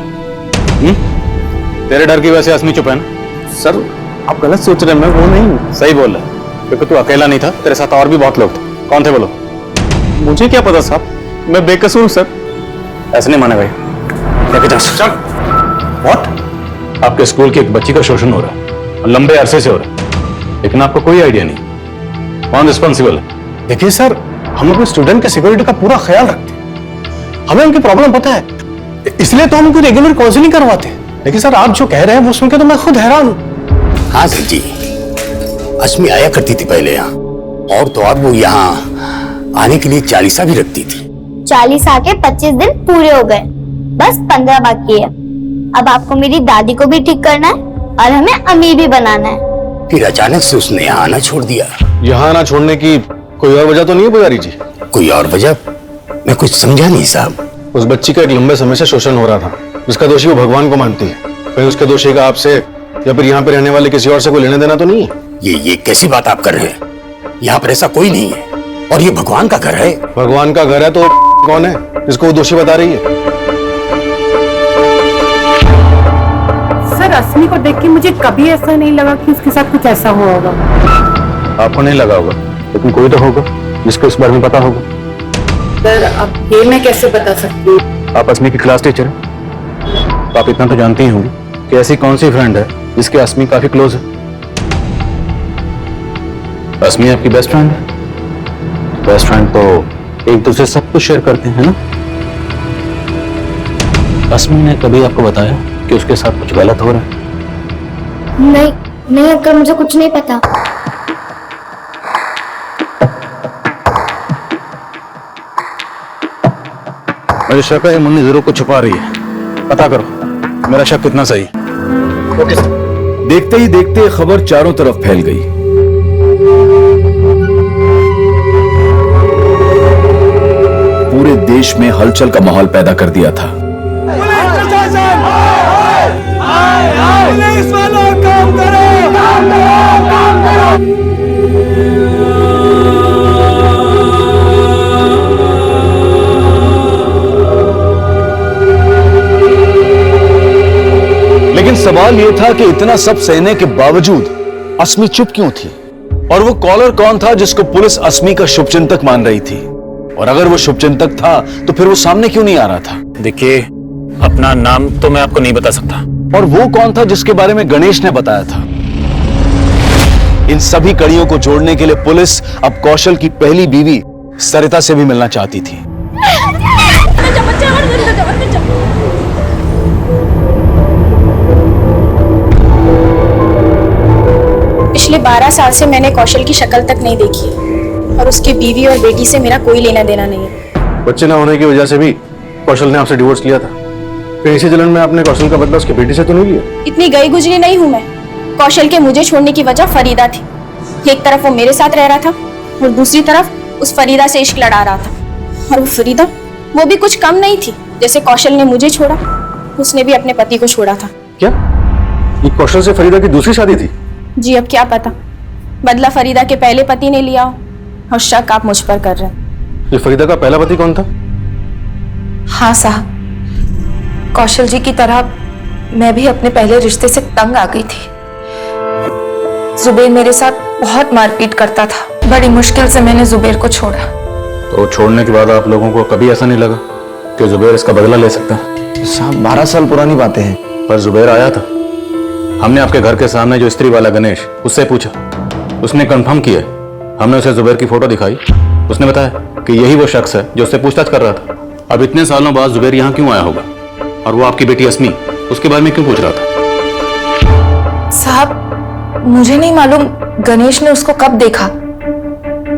[SPEAKER 7] तेरे डर की वजह से अस्मी चुप है ना?
[SPEAKER 9] सर आप गलत सोच रहे हैं, मैं वो नहीं।
[SPEAKER 7] सही बोल रहा है, क्योंकि तू अकेला नहीं था, तेरे साथ और भी बहुत लोग थे। कौन थे बोलो?
[SPEAKER 9] मुझे क्या पता साहब, मैं बेकसूर सर।
[SPEAKER 7] ऐसे नहीं माने भाई। लेके जा। चल। What? आपके स्कूल की एक बच्ची का शोषण हो रहा है और लंबे अरसे से हो रहा है, लेकिन आपको कोई आइडिया नहीं कौन रिस्पॉन्सिबल है। देखिए सर, हम अपने स्टूडेंट के सिक्योरिटी का पूरा ख्याल रखते हैं, हमें उनकी प्रॉब्लम पता है, इसलिए तो हम उनको रेगुलर काउंसलिंग करवाते हैं। लेकिन सर आप जो कह रहे हैं वो सुन के तो मैं खुद हैरान हूँ।
[SPEAKER 14] हाँ सर जी, अस्मी आया करती थी पहले यहाँ, और तो और वो यहाँ आने के लिए 40 भी रखती थी।
[SPEAKER 3] 40 आके 25 दिन पूरे हो गए, बस 15 बाकी है। अब आपको मेरी दादी को भी ठीक करना है और हमें अमीर भी बनाना है।
[SPEAKER 14] फिर अचानक से उसने यहाँ आना छोड़ दिया।
[SPEAKER 10] यहाँ आना छोड़ने की कोई और वजह तो नहीं है पुजारी जी?
[SPEAKER 14] कोई और वजह? मैं कुछ समझा नहीं साहब।
[SPEAKER 10] उस बच्ची का एक लंबे समय से शोषण हो रहा था, जिसका दोषी वो भगवान को मानती है। कहीं उसके दोषी का आपसे या फिर यहाँ पे रहने वाले किसी और से कोई लेना देना तो नहीं है?
[SPEAKER 14] ये कैसी बात आप कर रहे हैं? यहाँ पर ऐसा कोई नहीं है, और ये भगवान का घर है।
[SPEAKER 10] भगवान का घर है तो कौन है जिसको वो दोषी बता रही है?
[SPEAKER 1] सर अस्मी को देख के मुझे कभी ऐसा नहीं लगा कि उसके साथ कुछ ऐसा हुआ होगा।
[SPEAKER 7] आपको नहीं लगा होगा, लेकिन कोई तो होगा जिसको इस बारे में पता होगा।
[SPEAKER 1] सर अब ये मैं कैसे बता सकती हूँ?
[SPEAKER 7] आप अस्मी की क्लास टीचर हैं, तो आप इतना तो जानती ही होंगी कि ऐसी कौन सी फ्रेंड है जिसके अस्मी काफी क्लोज है। अस्मी आपकी बेस्ट फ्रेंड है। बेस्ट फ्रेंड तो एक दूसरे सब कुछ शेयर करते हैं ना। अस्मी ने कभी आपको बताया कि उसके साथ कुछ गलत हो रहा है?
[SPEAKER 2] नहीं अंकल, मुझे कुछ नहीं पता।
[SPEAKER 7] मुझे शक है मुन्नी जरूर कुछ छुपा रही है। पता करो मेरा शक कितना सही है। Okay sir.
[SPEAKER 6] देखते ही देखते खबर चारों तरफ फैल गई। पूरे देश में हलचल का माहौल पैदा कर दिया था। लेकिन सवाल यह था कि इतना सब सहने के बावजूद अस्मी चुप क्यों थी? और वो कॉलर कौन था जिसको पुलिस अस्मी का शुभचिंतक मान रही थी? और अगर वो शुभचिंतक था तो फिर वो सामने क्यों नहीं आ रहा था?
[SPEAKER 11] देखिए, अपना नाम तो मैं आपको नहीं बता सकता।
[SPEAKER 6] और वो कौन था जिसके बारे में गणेश ने बताया था? इन सभी कड़ियों को जोड़ने के लिए पुलिस अब कौशल की पहली बीवी सरिता से भी मिलना चाहती थी।
[SPEAKER 4] पिछले 12 साल से मैंने कौशल की शक्ल तक नहीं देखी और उसकी बीवी और बेटी से मेरा कोई लेना देना नहीं है।
[SPEAKER 10] बच्चे ना होने की वजह से भी कौशल ने आपसे डिवोर्स लिया था। फिर इसी जलन में आपने कौशल का बदला उसकी बेटी से तो नहीं लिया?
[SPEAKER 4] इतनी गई गुजरी नहीं हूं मैं। कौशल के मुझे छोड़ने की वजह फरीदा थी। एक तरफ वो मेरे साथ रह रहा था और दूसरी तरफ उस फरीदा से इश्क लड़ा रहा था। और वो फरीदा, वो भी कुछ कम नहीं थी। जैसे कौशल ने मुझे छोड़ा, उसने भी अपने पति को छोड़ा था।
[SPEAKER 10] क्या ये कौशल से फरीदा की दूसरी शादी थी?
[SPEAKER 4] जी अब क्या पता, बदला फरीदा के पहले पति ने लिया हो और शक आप मुझ पर कर रहे हैं।
[SPEAKER 10] ये फरीदा का पहला पति कौन था?
[SPEAKER 13] हाँ साहब, कौशल जी की तरह मैं भी अपने पहले रिश्ते से तंग आ गई थी। जुबेर मेरे साथ बहुत मारपीट करता था। बड़ी मुश्किल से मैंने जुबेर को छोड़ा।
[SPEAKER 7] तो छोड़ने के बाद आप लोगों को कभी ऐसा नहीं लगा कि जुबेर इसका बदला ले सकता है?
[SPEAKER 8] साहब 12 साल पुरानी बातें हैं।
[SPEAKER 7] पर जुबेर आया था। हमने आपके घर के सामने जो स्त्री वाला गणेश, उससे पूछा, उसने कंफर्म किया। हमने उसे जुबेर की फोटो दिखाई, उसने बताया कि यही वो शख्स है जो उससे पूछताछ कर रहा था। अब इतने सालों बाद जुबेर यहाँ क्यों आया होगा? और वो आपकी बेटी अस्मी, उसके बारे में क्यों पूछ रहा था?
[SPEAKER 13] साहब मुझे नहीं मालूम गणेश ने उसको कब देखा,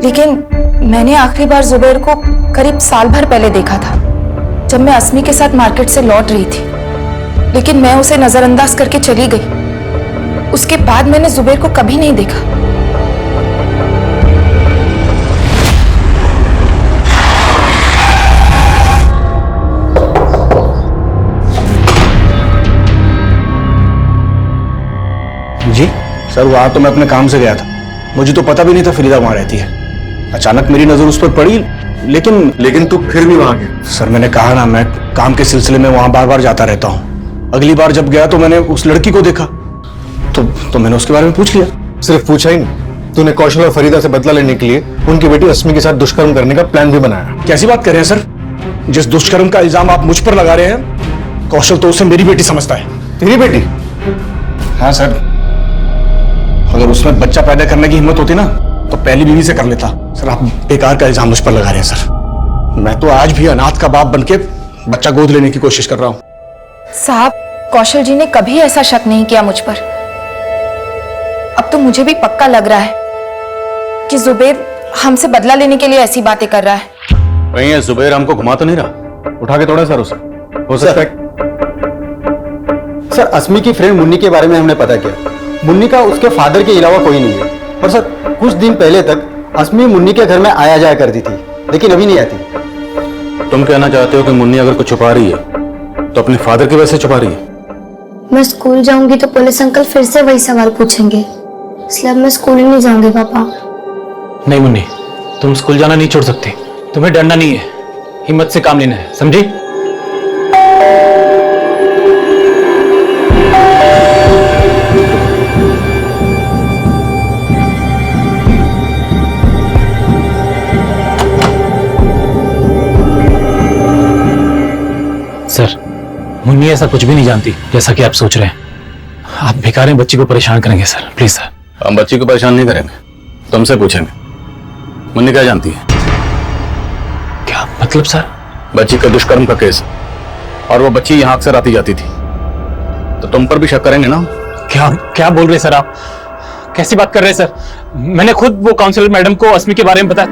[SPEAKER 13] लेकिन मैंने आखिरी बार जुबेर को करीब साल भर पहले देखा था, जब मैं अस्मी के साथ मार्केट से लौट रही थी। लेकिन मैं उसे नजरअंदाज करके चली गई। उसके बाद मैंने जुबेर को कभी नहीं देखा।
[SPEAKER 12] जी सर, वहां तो मैं अपने काम से गया था, मुझे तो पता भी नहीं था फरीदा वहां रहती है। अचानक मेरी नजर उस पर पड़ी, लेकिन
[SPEAKER 10] तू फिर भी वहां गया?
[SPEAKER 12] सर मैंने कहा ना, मैं काम के सिलसिले में वहां बार बार जाता रहता हूँ। अगली बार जब गया तो मैंने उस लड़की को देखा, तो मैंने उसके बारे में पूछ लिया।
[SPEAKER 10] सिर्फ पूछा ही नहीं, तूने कौशल और फरीदा से बदला लेने के लिए उनकी बेटी अस्मी के साथ दुष्कर्म करने का प्लान भी बनाया।
[SPEAKER 12] कैसी बात कर रहे हैं सर? जिस दुष्कर्म का इल्जाम आप मुझ पर लगा रहे हैं, कौशल तो उसे मेरी बेटी समझता है।
[SPEAKER 10] तेरी बेटी?
[SPEAKER 12] हाँ सर, अगर उसमें बच्चा पैदा करने की हिम्मत होती ना तो पहली बीवी से कर लेता। सर आप बेकार का इल्जाम मुझ पर लगा रहे हैं सर। मैं तो आज भी अनाथ का बाप बनके बच्चा गोद लेने की कोशिश कर रहा हूँ।
[SPEAKER 13] साहब, कौशल जी ने कभी ऐसा शक नहीं किया मुझ पर। अब तो मुझे भी पक्का लग रहा है कि जुबैर हमसे बदला लेने के लिए ऐसी बातें कर रहा है।
[SPEAKER 7] कहीं ये जुबैर हमको घुमा तो नहीं रहा?
[SPEAKER 10] उठा के तोड़े सर उसे, हो सकता है।
[SPEAKER 15] सर अस्मी की फ्रेंड मुन्नी के बारे में हमने पता किया। मुन्नी का उसके फादर के अलावा कोई नहीं है। और सर कुछ दिन पहले तक अस्मी मुन्नी के घर में आया जाया करती थी, लेकिन अभी नहीं आती।
[SPEAKER 7] तुम कहना चाहते हो कि मुन्नी अगर कुछ छुपा रही है तो अपने फादर की वजह से छुपा रही है?
[SPEAKER 2] मैं स्कूल जाऊंगी तो पुलिस अंकल फिर से वही सवाल पूछेंगे, इसलिए अब मैं स्कूल ही नहीं जाऊंगी पापा।
[SPEAKER 11] नहीं मुन्नी, तुम स्कूल जाना नहीं छोड़ सकती। तुम्हें डरना नहीं है, हिम्मत से काम लेना है, समझी? सर, मुन्नी ऐसा कुछ भी नहीं जानती जैसा कि आप सोच रहे हैं। आप बेकार बच्ची को परेशान करेंगे सर, प्लीज सर।
[SPEAKER 7] हम बच्ची को परेशान नहीं करेंगे, तुमसे पूछेंगे मुन्नी क्या जानती है।
[SPEAKER 11] क्या मतलब सर?
[SPEAKER 7] बच्ची का दुष्कर्म का केस, और वो बच्ची यहाँ अक्सर आती जाती थी, तो तुम पर भी शक करेंगे ना?
[SPEAKER 11] क्या क्या बोल रहे सर आप? कैसी बात कर रहे हैं सर? मैंने खुद वो काउंसलर मैडम को अस्मी के बारे में बताया।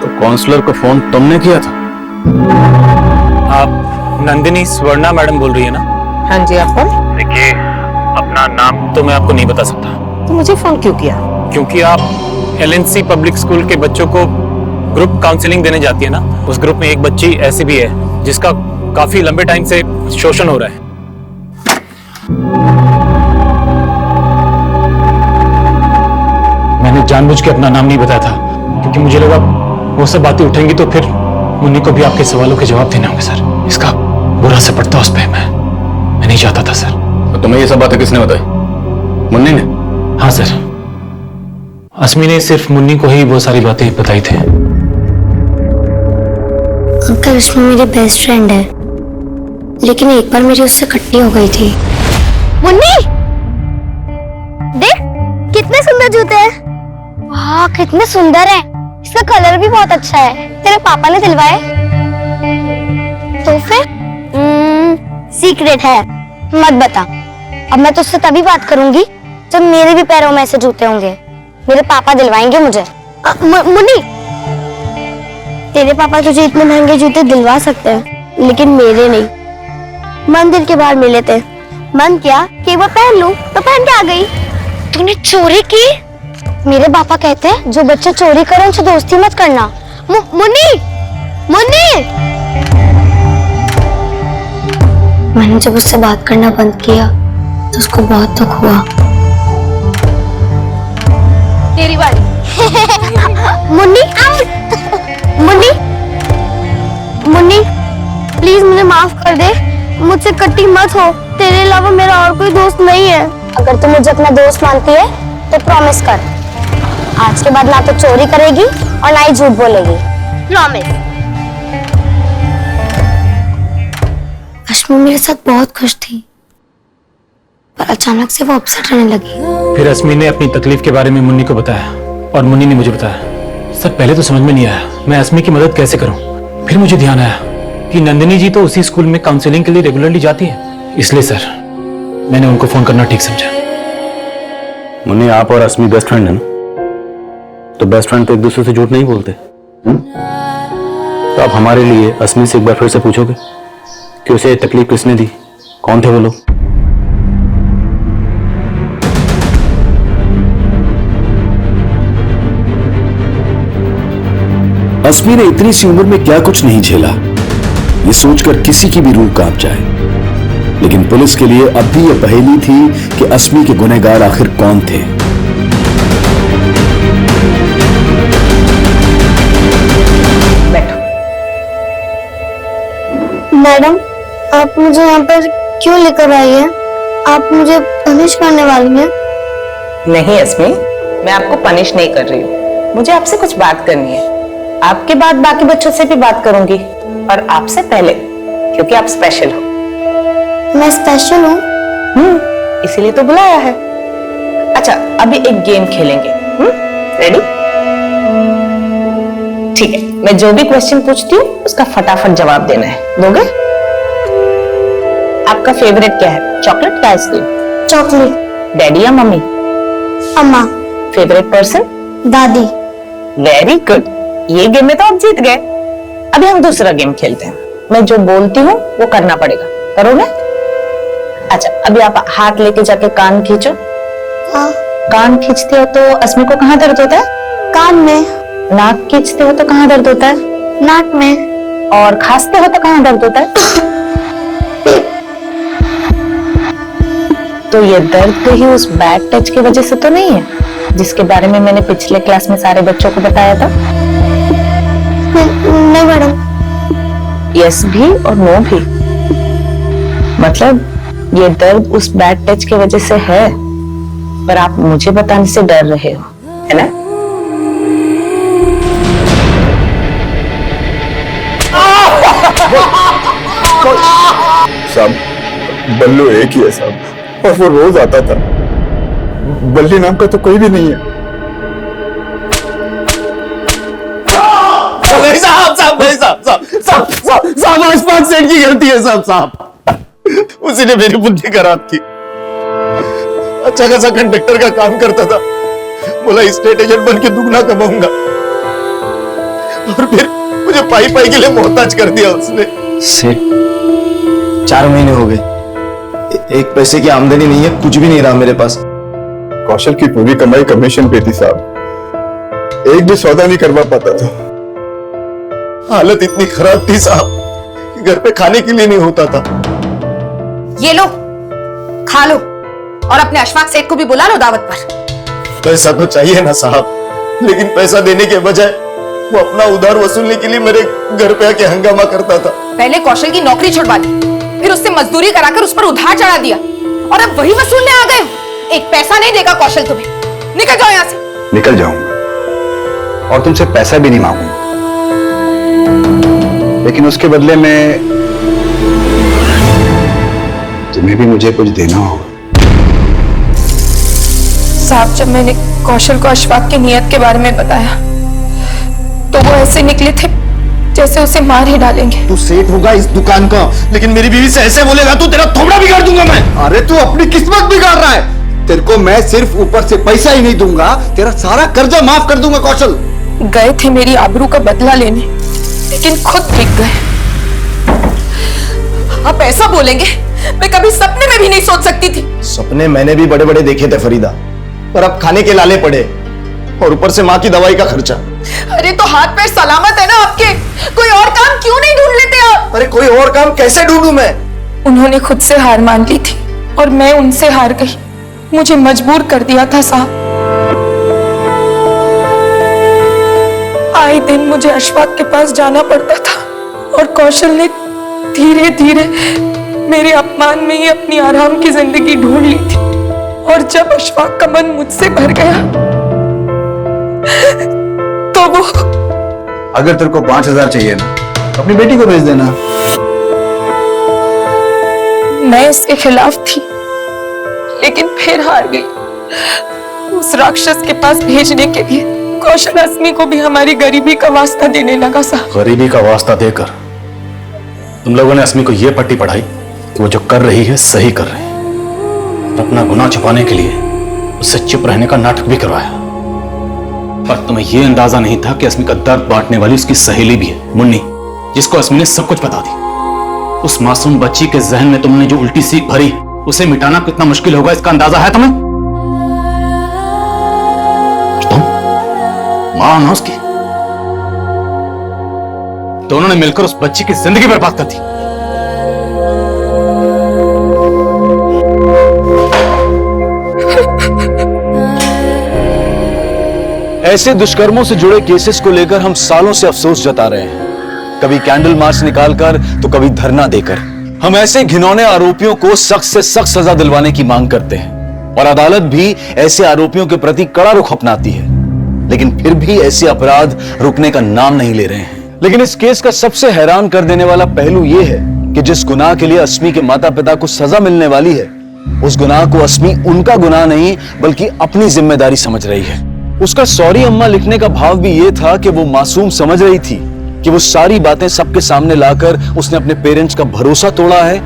[SPEAKER 7] तो काउंसलर को फोन तुमने किया था?
[SPEAKER 11] आप नंदिनी स्वर्णा मैडम बोल रही है ना?
[SPEAKER 1] हाँ जी, आप कौन?
[SPEAKER 11] देखिए, अपना नाम तो मैं आपको नहीं बता सकता।
[SPEAKER 1] तो मुझे फोन क्यों किया?
[SPEAKER 11] क्योंकि आप एलएनसी पब्लिक स्कूल के बच्चों को ग्रुप काउंसलिंग देने जाती है ना। उस ग्रुप में एक बच्ची ऐसी भी है जिसका काफी लंबे टाइम से शोषण हो रहा है। मैंने जानबूझ के अपना नाम नहीं बताया था क्योंकि मुझे लगा वो सब बातें उठेंगी तो फिर मुन्नी को भी आपके सवालों के जवाब देने होंगे सर। इसका बुरा असर पड़ता उस पर। मैं नहीं चाहता था सर।
[SPEAKER 7] तो तुम्हें ये सब बातें किसने बताई? मुन्नी ने?
[SPEAKER 11] हाँ सर, अस्मी ने सिर्फ मुन्नी को ही वो सारी बातें बताई थी।
[SPEAKER 2] अंकल अस्मी मेरी बेस्ट फ्रेंड है, लेकिन एक बार मेरी उससे खट्टी हो गई थी।
[SPEAKER 3] मुन्नी, देख कितने सुंदर जूते हैं। वाह कितने सुंदर हैं। इसका कलर भी बहुत अच्छा है। तेरे पापा ने दिलवाए? तो फिर सीक्रेट है, मत बता। अब मैं तुझसे तभी बात करूंगी जब मेरे भी पैरों में ऐसे जूते होंगे। मेरे पापा दिलवाएंगे मुझे। मुन्नी, तेरे पापा तुझे इतने महंगे जूते दिलवा सकते हैं, लेकिन मेरे नहीं। मंदिर के बाहर मिले थे, मन किया कि एक बार पहन लूं, तो पहन के आ गई। तूने चोरी की? मेरे पापा कहते हैं जो बच्चे चोरी करे उनसे दोस्ती मत करना। मुन्नी, मुन्नी!
[SPEAKER 2] मैंने जब उससे बात करना बंद किया तो उसको बहुत दुख हुआ।
[SPEAKER 3] तेरी बारी। मुन्नी, मुन्नी, मुन्नी, प्लीज मुझे माफ कर दे। मुझसे कट्टी मत हो। तेरे अलावा मेरा और कोई दोस्त नहीं है। अगर तू मुझे अपना दोस्त मानती है तो प्रॉमिस कर, आज के बाद ना तो चोरी करेगी और ना ही झूठ बोलेगी। प्रॉमिस।
[SPEAKER 2] अस्मी मेरे साथ बहुत खुश थी, पर अचानक से वो अपसेट रहने लगी।
[SPEAKER 11] फिर अस्मी ने अपनी तकलीफ के बारे में मुन्नी को बताया और मुन्नी ने मुझे बताया। सर पहले तो समझ में नहीं आया मैं अस्मी की मदद कैसे करूं। फिर मुझे ध्यान आया कि नंदिनी जी तो उसी स्कूल में काउंसलिंग के लिए रेगुलरली जाती है, इसलिए सर मैंने उनको फोन करना ठीक समझा।
[SPEAKER 7] मुन्नी, आप और अस्मी बेस्ट फ्रेंड है ना? तो बेस्ट फ्रेंड तो एक दूसरे से झूठ नहीं बोलते। तो आप हमारे लिए अस्मी से एक बार फिर से पूछोगे कि उसे तकलीफ किसने दी, कौन थे वो लोग?
[SPEAKER 6] अस्मी ने इतनी सी उम्र में क्या कुछ नहीं झेला, ये सोचकर किसी की भी रूह कांप जाए। लेकिन पुलिस के लिए अब भी यह पहेली थी कि अस्मी के गुनहगार आखिर कौन थे।
[SPEAKER 3] मैडम, आप मुझे यहाँ पर क्यों लेकर आई हैं? आप मुझे पनिश करने वाली हैं?
[SPEAKER 1] नहीं अस्मी, मैं आपको पनिश नहीं कर रही हूँ। मुझे आपसे कुछ बात करनी है। आपके बाद बाकी बच्चों से भी बात करूंगी, और आपसे पहले, क्योंकि आप स्पेशल हो।
[SPEAKER 3] मैं स्पेशल हूँ?
[SPEAKER 1] इसीलिए तो बुलाया है। अच्छा, अभी एक गेम खेलेंगे। रेडी? ठीक है, मैं जो भी क्वेश्चन पूछती हूँ उसका फटाफट जवाब देना है। दोगे? आपका फेवरेट क्या है, चॉकलेट या आइसक्रीम?
[SPEAKER 3] चॉकलेट।
[SPEAKER 1] डैडी या मम्मी?
[SPEAKER 3] अम्मा।
[SPEAKER 1] Favourite person?
[SPEAKER 3] दादी।
[SPEAKER 1] वेरी गुड, ये गेम में तो आप जीत गए। अभी हम दूसरा गेम खेलते हैं। मैं जो बोलती हूँ वो करना पड़ेगा, करोगे? अच्छा, अभी आप हाथ लेके जाके कान खींचो।
[SPEAKER 3] हाँ।
[SPEAKER 1] कान खींचते हो तो अस्मी को कहाँ दर्द होता है?
[SPEAKER 3] कान में।
[SPEAKER 1] नाक खींचते हो तो कहाँ दर्द होता है?
[SPEAKER 3] नाक में।
[SPEAKER 1] और खांसते हो तो कहाँ दर्द होता है? तो ये दर्द कहीं उस बैड टच की वजह से तो नहीं है जिसके बारे में मैंने पिछले क्लास में सारे बच्चों को बताया था?
[SPEAKER 3] नहीं मैडम।
[SPEAKER 1] यस भी और नो भी। मतलब ये दर्द उस बैड टच की वजह से है, पर आप मुझे बताने से डर रहे हो, है ना?
[SPEAKER 5] साहब, बल्लू एक ही है साहब, और वो रोज आता था। बल्ली नाम का तो कोई भी नहीं है। नहीं साहब, साहब, नहीं साहब, साहब, साहब, साहब, साहब, आसपास सेठ की गलती है साहब, साहब। उसी ने मेरी बुद्धि खराब की। अच्छा खासा कंडक्टर का काम करता था, बोला स्टेट एजेंट बन के दुगना कमाऊंगा, और फिर मुझे पाई पाई के लिए मोहताज कर दिया उसने।
[SPEAKER 8] सेठ, 4 महीने हो गए, एक पैसे की आमदनी नहीं है, कुछ भी नहीं रहा मेरे पास।
[SPEAKER 5] कौशल की पूरी कमाई कमीशन पे थी साहब, एक भी सौदा नहीं करवा पाता था। हालत इतनी खराब थी साहब कि घर पे खाने के लिए नहीं होता था।
[SPEAKER 4] ये लो, खा लो, और अपने अशफाक सेठ को भी बुला लो दावत पर।
[SPEAKER 5] पैसा तो चाहिए ना साहब, लेकिन पैसा देने के बजाय वो अपना उधार वसूलने के लिए मेरे घर पे आके हंगामा करता था।
[SPEAKER 4] पहले कौशल की नौकरी छुड़वा दी, फिर उससे मजदूरी कराकर उस पर उधार चढ़ा दिया, और अब वही वसूलने आ गए। एक पैसा नहीं देगा कौशल तुम्हें। निकल जाओ यहाँ से।
[SPEAKER 12] निकल जाऊंगा, और तुमसे पैसा भी नहीं मांगूंगा, लेकिन उसके बदले में तुम्हें भी मुझे कुछ देना होगा।
[SPEAKER 13] साहब, जब मैंने कौशल को अशफाक की नीयत के बारे में बताया तो वो ऐसे निकले थे जैसे उसे मार ही डालेंगे।
[SPEAKER 5] तू सेठ होगा इस दुकान का, लेकिन मेरी बीवी से ऐसे बोलेगा तो तेरा थोबड़ा बिगाड़ दूंगा मैं।
[SPEAKER 15] अरे तू अपनी किस्मत बिगाड़ रहा है। तेरे को मैं सिर्फ ऊपर से पैसा ही नहीं दूंगा, तेरा सारा कर्जा माफ कर दूंगा कौशल।
[SPEAKER 13] गए थे मेरी आबरू का बदला लेने, लेकिन खुद बिक गए।
[SPEAKER 4] आप ऐसा बोलेंगे, मैं कभी सपने में भी नहीं सोच सकती थी।
[SPEAKER 8] सपने मैंने भी बड़े बड़े देखे थे फरीदा, पर अब खाने के लाले पड़े, और ऊपर से माँ की दवाई का खर्चा।
[SPEAKER 4] अरे तो हाथ पैर सलामत है ना आपके, कोई और काम क्यों नहीं ढूंढ लेते आप?
[SPEAKER 8] अरे कोई और काम कैसे ढूंढूं मैं?
[SPEAKER 13] उन्होंने खुद से हार मान ली थी और मैं उनसे हार गई। मुझे मजबूर कर दिया था साहब। आए दिन मुझे अशफाक के पास जाना पड़ता था, और कौशल ने धीरे धीरे मेरे अपमान में ही अपनी आराम की जिंदगी ढूंढ ली थी। और जब अशफाक का मन मुझसे भर गया तो वो...
[SPEAKER 15] अगर तेरे को 5,000 चाहिए ना, अपनी बेटी को भेज देना।
[SPEAKER 13] मैं उसके खिलाफ थी, लेकिन फिर हार गई। उस राक्षस के पास भेजने के लिए कौशल अस्मी को भी हमारी गरीबी का वास्ता देने लगा साहब।
[SPEAKER 7] गरीबी का वास्ता देकर तुम लोगों ने अस्मी को यह पट्टी पढ़ाई कि वो जो कर रही है सही कर रही है, और अपना गुनाह छुपाने के लिए उससे चुप रहने का नाटक भी करवाया। पर तुम्हें यह अंदाजा नहीं था कि अस्मी का दर्द बांटने वाली उसकी सहेली भी है, मुन्नी, जिसको अस्मी ने सब कुछ बता दी। उस मासूम बच्ची के जहन में तुमने जो उल्टी सीख भरी, उसे मिटाना कितना मुश्किल होगा इसका अंदाजा है तुम्हें? तुम मां ना उसकी, दोनों ने मिलकर उस बच्ची की जिंदगी बर्बाद कर दी।
[SPEAKER 6] ऐसे दुष्कर्मों से जुड़े केसेस को लेकर हम सालों से अफसोस जता रहे हैं, कभी कैंडल मार्च निकालकर तो कभी धरना देकर। हम ऐसे घिनौने आरोपियों को सख्त से सख्त सजा दिलवाने की मांग करते हैं और अदालत भी ऐसे आरोपियों के प्रति कड़ा रुख अपनाती है, लेकिन फिर भी ऐसे अपराध रुकने का नाम नहीं ले रहे हैं। लेकिन इस केस का सबसे हैरान कर देने वाला पहलू यह है कि जिस गुनाह के लिए अस्मी के माता पिता को सजा मिलने वाली है, उस गुनाह को अस्मी उनका गुनाह नहीं बल्कि अपनी जिम्मेदारी समझ रही है। उसका सॉरी अम्मा लिखने का भाव भी यह था कि वो मासूम समझ रही थी कि वो सारी बातें सबके सामने लाकर उसने अपने पेरेंट्स का भरोसा तोड़ा है,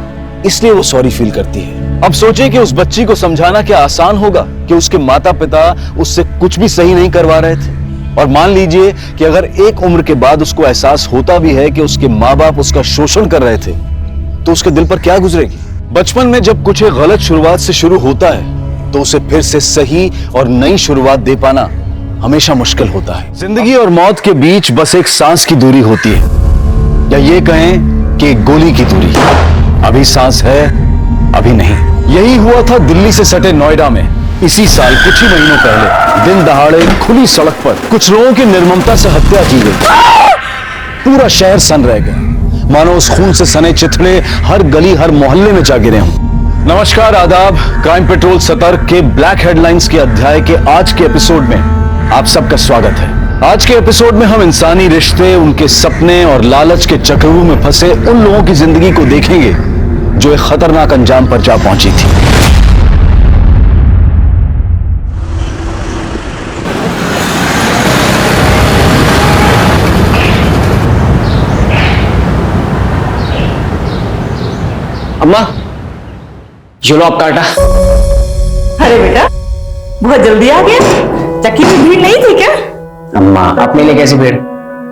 [SPEAKER 6] इसलिए वो सॉरी फील करती है। अब सोचें कि उस बच्ची को समझाना क्या आसान होगा कि उसके माता पिता उससे कुछ भी सही नहीं करवा रहे थे। और मान लीजिए कि अगर एक उम्र के बाद उसको एहसास होता भी है कि उसके माँ बाप उसका शोषण कर रहे थे, तो उसके दिल पर क्या गुजरेगी। बचपन में जब कुछ एक गलत शुरुआत से शुरू होता है तो उसे फिर से सही और नई शुरुआत दे पाना हमेशा मुश्किल होता है। जिंदगी और मौत के बीच बस एक सांस की दूरी होती है, या ये कहें कि एक गोली की दूरी। अभी सांस है, अभी नहीं। यही हुआ था दिल्ली से सटे नोएडा में इसी साल कुछ ही महीनों पहले। दिन दहाड़े खुली सड़क पर कुछ लोगों की निर्ममता से हत्या की गई। पूरा शहर सन रह गया, मानो उस खून से सने चिथड़े हर गली हर मोहल्ले में जा गिरे हों। नमस्कार, आदाब। क्राइम पेट्रोल सतर्क के ब्लैक हेडलाइंस के अध्याय के आज के एपिसोड में आप सबका स्वागत है। आज के एपिसोड में हम इंसानी रिश्ते, उनके सपने और लालच के चक्रव्यूह में फंसे उन लोगों की जिंदगी को देखेंगे जो एक खतरनाक अंजाम पर जा पहुंची थी।
[SPEAKER 12] अम्मा, ये लो आपका आटा।
[SPEAKER 1] अरे बेटा, बहुत जल्दी आ गया। चक्की में भीड़ नहीं थी क्या?
[SPEAKER 12] अम्मा, अपने लिए कैसी भीड़?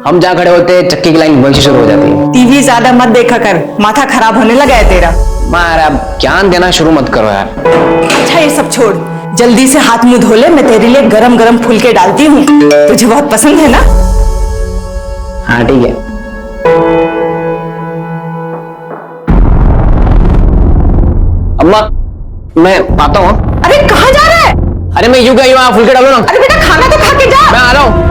[SPEAKER 12] हम जहाँ खड़े होते हैं चक्की की लाइन वहीं से शुरू हो जाती है।
[SPEAKER 1] टीवी ज्यादा मत देखा कर, माथा खराब होने लगा है तेरा।
[SPEAKER 12] मारा, ज्ञान देना शुरू मत करो यार।
[SPEAKER 1] अच्छा ये सब छोड़, जल्दी से हाथ मुंह धो ले, मैं तेरे लिए गरम गरम फुलके डालती हूँ, तुझे बहुत पसंद है ना?
[SPEAKER 12] हाँ ठीक है। अम्मा, मैं आता हूँ।
[SPEAKER 1] अरे कहाँ जा रहा है?
[SPEAKER 12] अरे मैं यूं गई वहां, फुलके डालो ना।
[SPEAKER 1] अरे बेटा खाना तो खा के जा।
[SPEAKER 12] मैं आ रहा हूँ।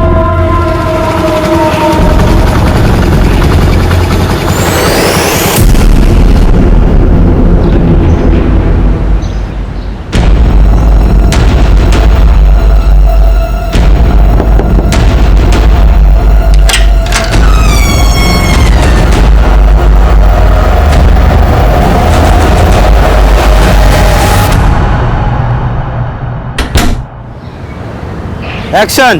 [SPEAKER 15] एक्शन।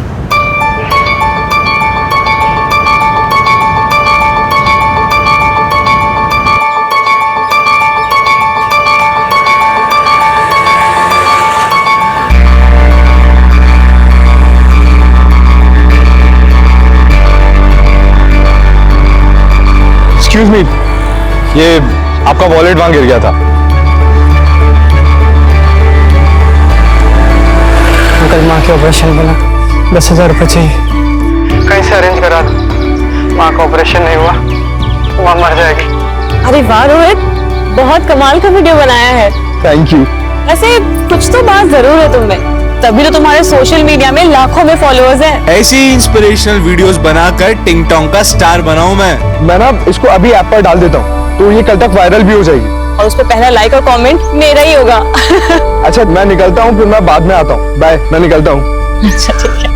[SPEAKER 10] एक्सक्यूज मी, ये आपका वॉलेट वहां गिर गया था।
[SPEAKER 15] अंकल, माँ के ऑपरेशन बना 10,000 रुपये चाहिए। कहीं से अरेंज करा दो। माँ का ऑपरेशन नहीं हुआ, माँ मर जाएगी।
[SPEAKER 1] अरे वाह रोहित, बहुत कमाल का वीडियो बनाया है।
[SPEAKER 10] Thank you.
[SPEAKER 1] वैसे कुछ तो बात जरूर है तुम में, तभी तो तुम्हारे सोशल मीडिया में लाखों में फॉलोअर्स हैं।
[SPEAKER 16] ऐसी इंस्पिरेशनल वीडियोस बनाकर टिंग टोंग का स्टार बनाऊं मैं
[SPEAKER 10] ना इसको अभी ऐप पर डाल देता हूँ, तो ये कल तक वायरल भी हो जाएगी।
[SPEAKER 1] और उस पे पहला लाइक और कमेंट मेरा ही होगा।
[SPEAKER 10] अच्छा मैं निकलता हूँ, फिर मैं बाद में आता हूँ। बाय, मैं निकलता हूँ।
[SPEAKER 1] अच्छा ठीक है।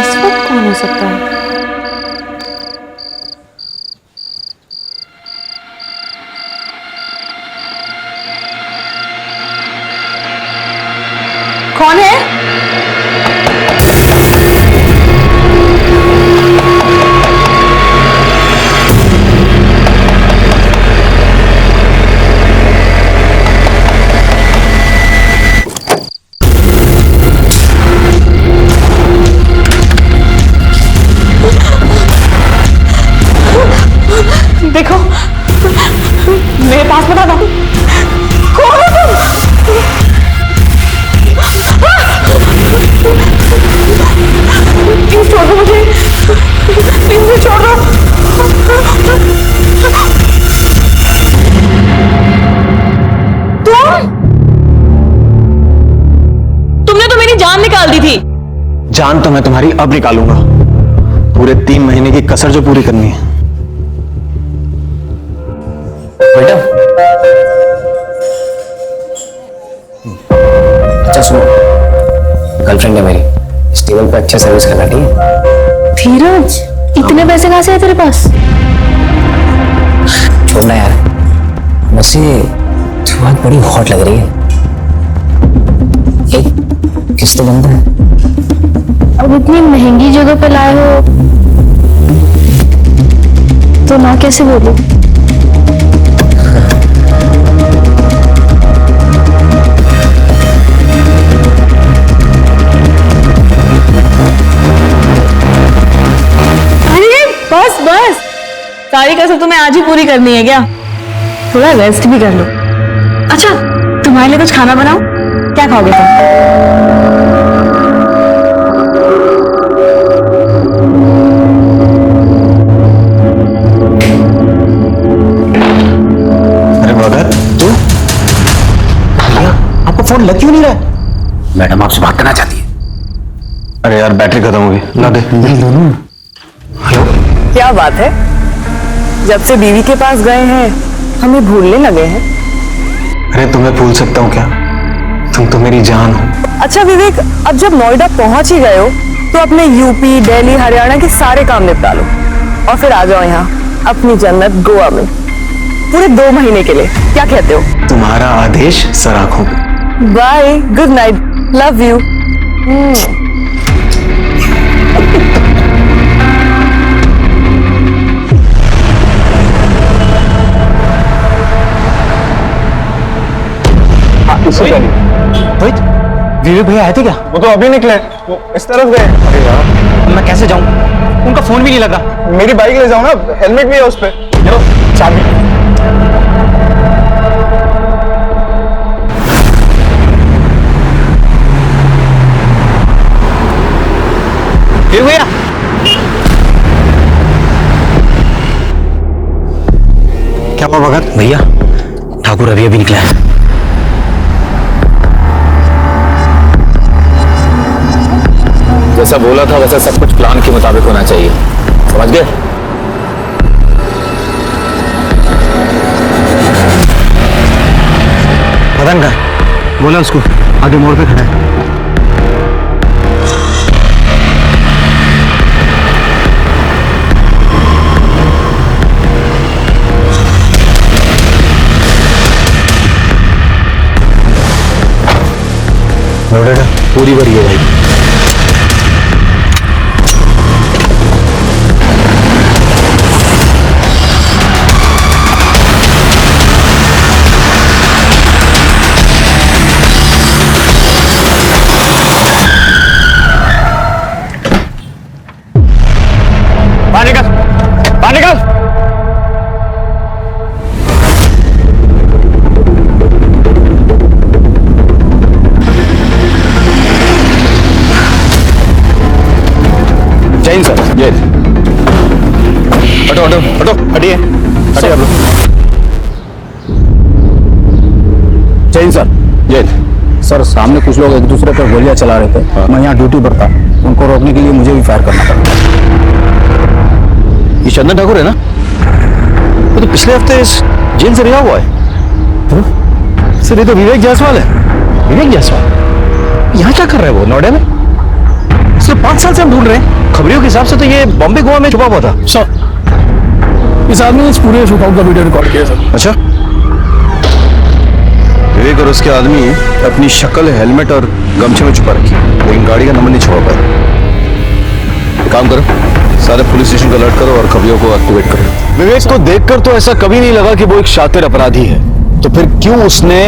[SPEAKER 1] इस वक्त कौन हो सकता है? कौन है? देखो मेरे पास बता दो, कौन हो तुम? प्लीज छोड़ दो मुझे, प्लीज मुझे छोड़ दो।
[SPEAKER 12] जान तो मैं तुम्हारी अब निकालूंगा, पूरे 3 महीने की कसर जो पूरी करनी है। बेटा अच्छा सुनो, गर्लफ्रेंड है मेरी, इस टेबल पे अच्छा सर्विस करना, ठीक है?
[SPEAKER 2] धीरज, इतने पैसे कहाँ से है तेरे पास?
[SPEAKER 12] छोड़ना यार, वैसे तू आज बड़ी हॉट लग रही है। एक किस तो बनता है।
[SPEAKER 2] अब इतनी महंगी जगह पे लाए हो तो ना कैसे बोलूं?
[SPEAKER 1] बस बस, सारी कसर तुम्हें आज ही पूरी करनी है क्या? थोड़ा रेस्ट भी कर लो। अच्छा, तुम्हारे लिए कुछ खाना बनाओ, क्या खाओगे तुम?
[SPEAKER 12] अरे भगत, तू आपका फोन लग क्यों नहीं रहा है?
[SPEAKER 14] मैडम आपसे बात करना चाहती है।
[SPEAKER 12] अरे यार बैटरी खत्म हो गई, ला दे। हेलो,
[SPEAKER 1] क्या बात है, जब से बीवी के पास गए हैं हमें भूलने लगे हैं।
[SPEAKER 12] अरे तुम्हें भूल सकता हूँ क्या? तुम तो मेरी जान हो।
[SPEAKER 1] अच्छा विवेक, अब जब नोएडा पहुंच ही गए हो तो अपने यूपी, दिल्ली, हरियाणा के सारे काम निपटा लो और फिर आ जाओ यहाँ अपनी जन्नत गोवा में पूरे 2 महीने के लिए। क्या कहते हो?
[SPEAKER 12] तुम्हारा आदेश सर आंखों पे।
[SPEAKER 1] Bye, good night, love you.
[SPEAKER 12] Vivek भैया आए थे क्या?
[SPEAKER 10] वो तो अभी निकले, वो इस तरफ गए।
[SPEAKER 12] अरे यार मैं कैसे जाऊं, उनका फोन भी नहीं लगा।
[SPEAKER 10] मेरी बाइक ले जाओ ना, हेलमेट भी है उस पे। चलो चाबी।
[SPEAKER 12] भैया क्या हुआ भगत? भैया ठाकुर अभी अभी निकला है।
[SPEAKER 9] जैसा बोला था वैसा सब कुछ प्लान के मुताबिक होना चाहिए, समझ गए?
[SPEAKER 12] मदन का बोला उसको आगे मोड़ पे खड़ा है। पूरी भरी है भाई।
[SPEAKER 6] जैन सर, ये हटो हटो हटो, हटिए हटिए आप लोग। जैन सर, ये
[SPEAKER 7] सर सामने कुछ लोग एक दूसरे पर गोलियां चला रहे थे। मैं यहाँ ड्यूटी पर था, उनको रोकने के लिए मुझे भी फायर करना पड़ा।
[SPEAKER 6] ये चंदन ठाकुर है ना? वो तो पिछले हफ्ते इस जेल से रिहा हुआ है। सर ये तो विवेक जायसवाल है। विवेक जायसवाल यहाँ क्या कर रहा है वो नोएडा में? सिर्फ 5 साल से हम ढूंढ रहे हैं। खबरियों के हिसाब से तो ये बॉम्बे गोवा में छुपा हुआ था।
[SPEAKER 10] सर इस आदमी ने इस पूरे शूटआउट का वीडियो रिकॉर्ड किया सर।
[SPEAKER 6] अच्छा, विवेक और उसके आदमी अपनी शक्ल हेलमेट और गमछे में छुपा रखी, लेकिन गाड़ी का नंबर नहीं छुपा पाया। काम करो, सारे पुलिस स्टेशन को अलर्ट करो और खबरियों को एक्टिवेट करो। विवेक को देखकर तो ऐसा कभी नहीं लगा कि वो एक शातिर अपराधी है, तो फिर क्यों उसने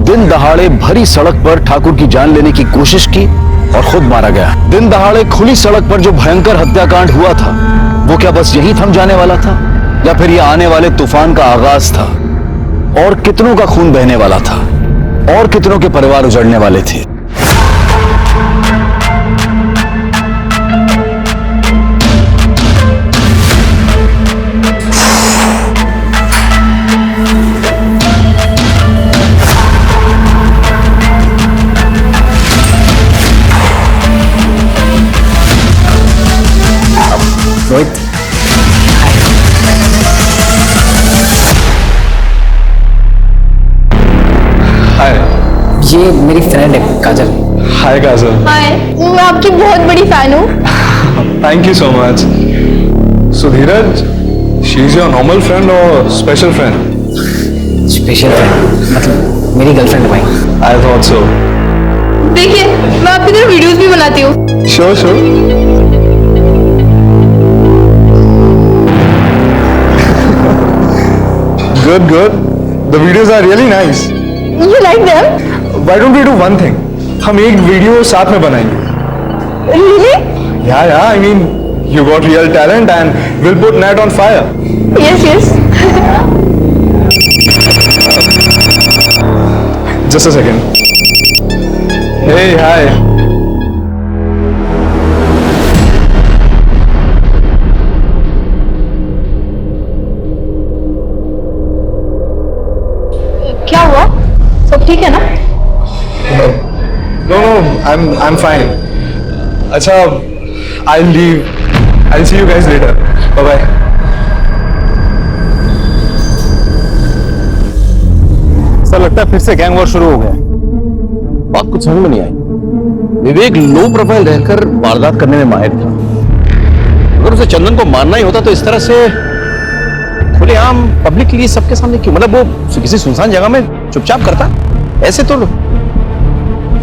[SPEAKER 6] दिन दहाड़े भरी सड़क पर ठाकुर की जान लेने की कोशिश की और खुद मारा गया? दिन दहाड़े खुली सड़क पर जो भयंकर हत्याकांड हुआ था, वो क्या बस यही थम जाने वाला था, या फिर ये आने वाले तूफान का आगाज था? और कितनों का खून बहने वाला था, और कितनों के परिवार उजड़ने वाले थे?
[SPEAKER 12] ये मेरी फ्रेंड है काजल।
[SPEAKER 10] हाय काजल।
[SPEAKER 2] हाय, मैं आपकी बहुत बड़ी फैन हूँ।
[SPEAKER 10] Thank you so much. So Dheeraj, she is your normal friend और स्पेशल फ्रेंड?
[SPEAKER 12] स्पेशल फ्रेंड मतलब मेरी गर्लफ्रेंड है भाई।
[SPEAKER 10] I thought so.
[SPEAKER 2] देखिए, मैं आपकी तरह वीडियोस भी बनाती हूँ।
[SPEAKER 10] Sure sure. Good, good. The videos are really nice.
[SPEAKER 2] You like them?
[SPEAKER 10] Why don't we do one thing? हम एक वीडियो साथ में बनाएंगे।
[SPEAKER 2] Really?
[SPEAKER 10] Yeah, I mean, you got real talent and we'll put net on fire.
[SPEAKER 2] Yes, yes.
[SPEAKER 10] Just a second. Hey, hi.
[SPEAKER 2] क्या हुआ? सब ठीक है ना?
[SPEAKER 10] No, I'm fine. अच्छा, I'll leave. I'll see you guys later. Bye bye.
[SPEAKER 6] Sir लगता है फिर से गैंग वॉर शुरू हो गया। बात कुछ समझ में नहीं आई। विवेक लो प्रोफाइल रहकर वारदात करने में माहिर था। अगर उसे चंदन को मारना ही होता तो इस तरह से खुलेआम पब्लिकली सबके सामने क्यों? मतलब वो किसी सुनसान जगह में चुपचाप करता, ऐसे तो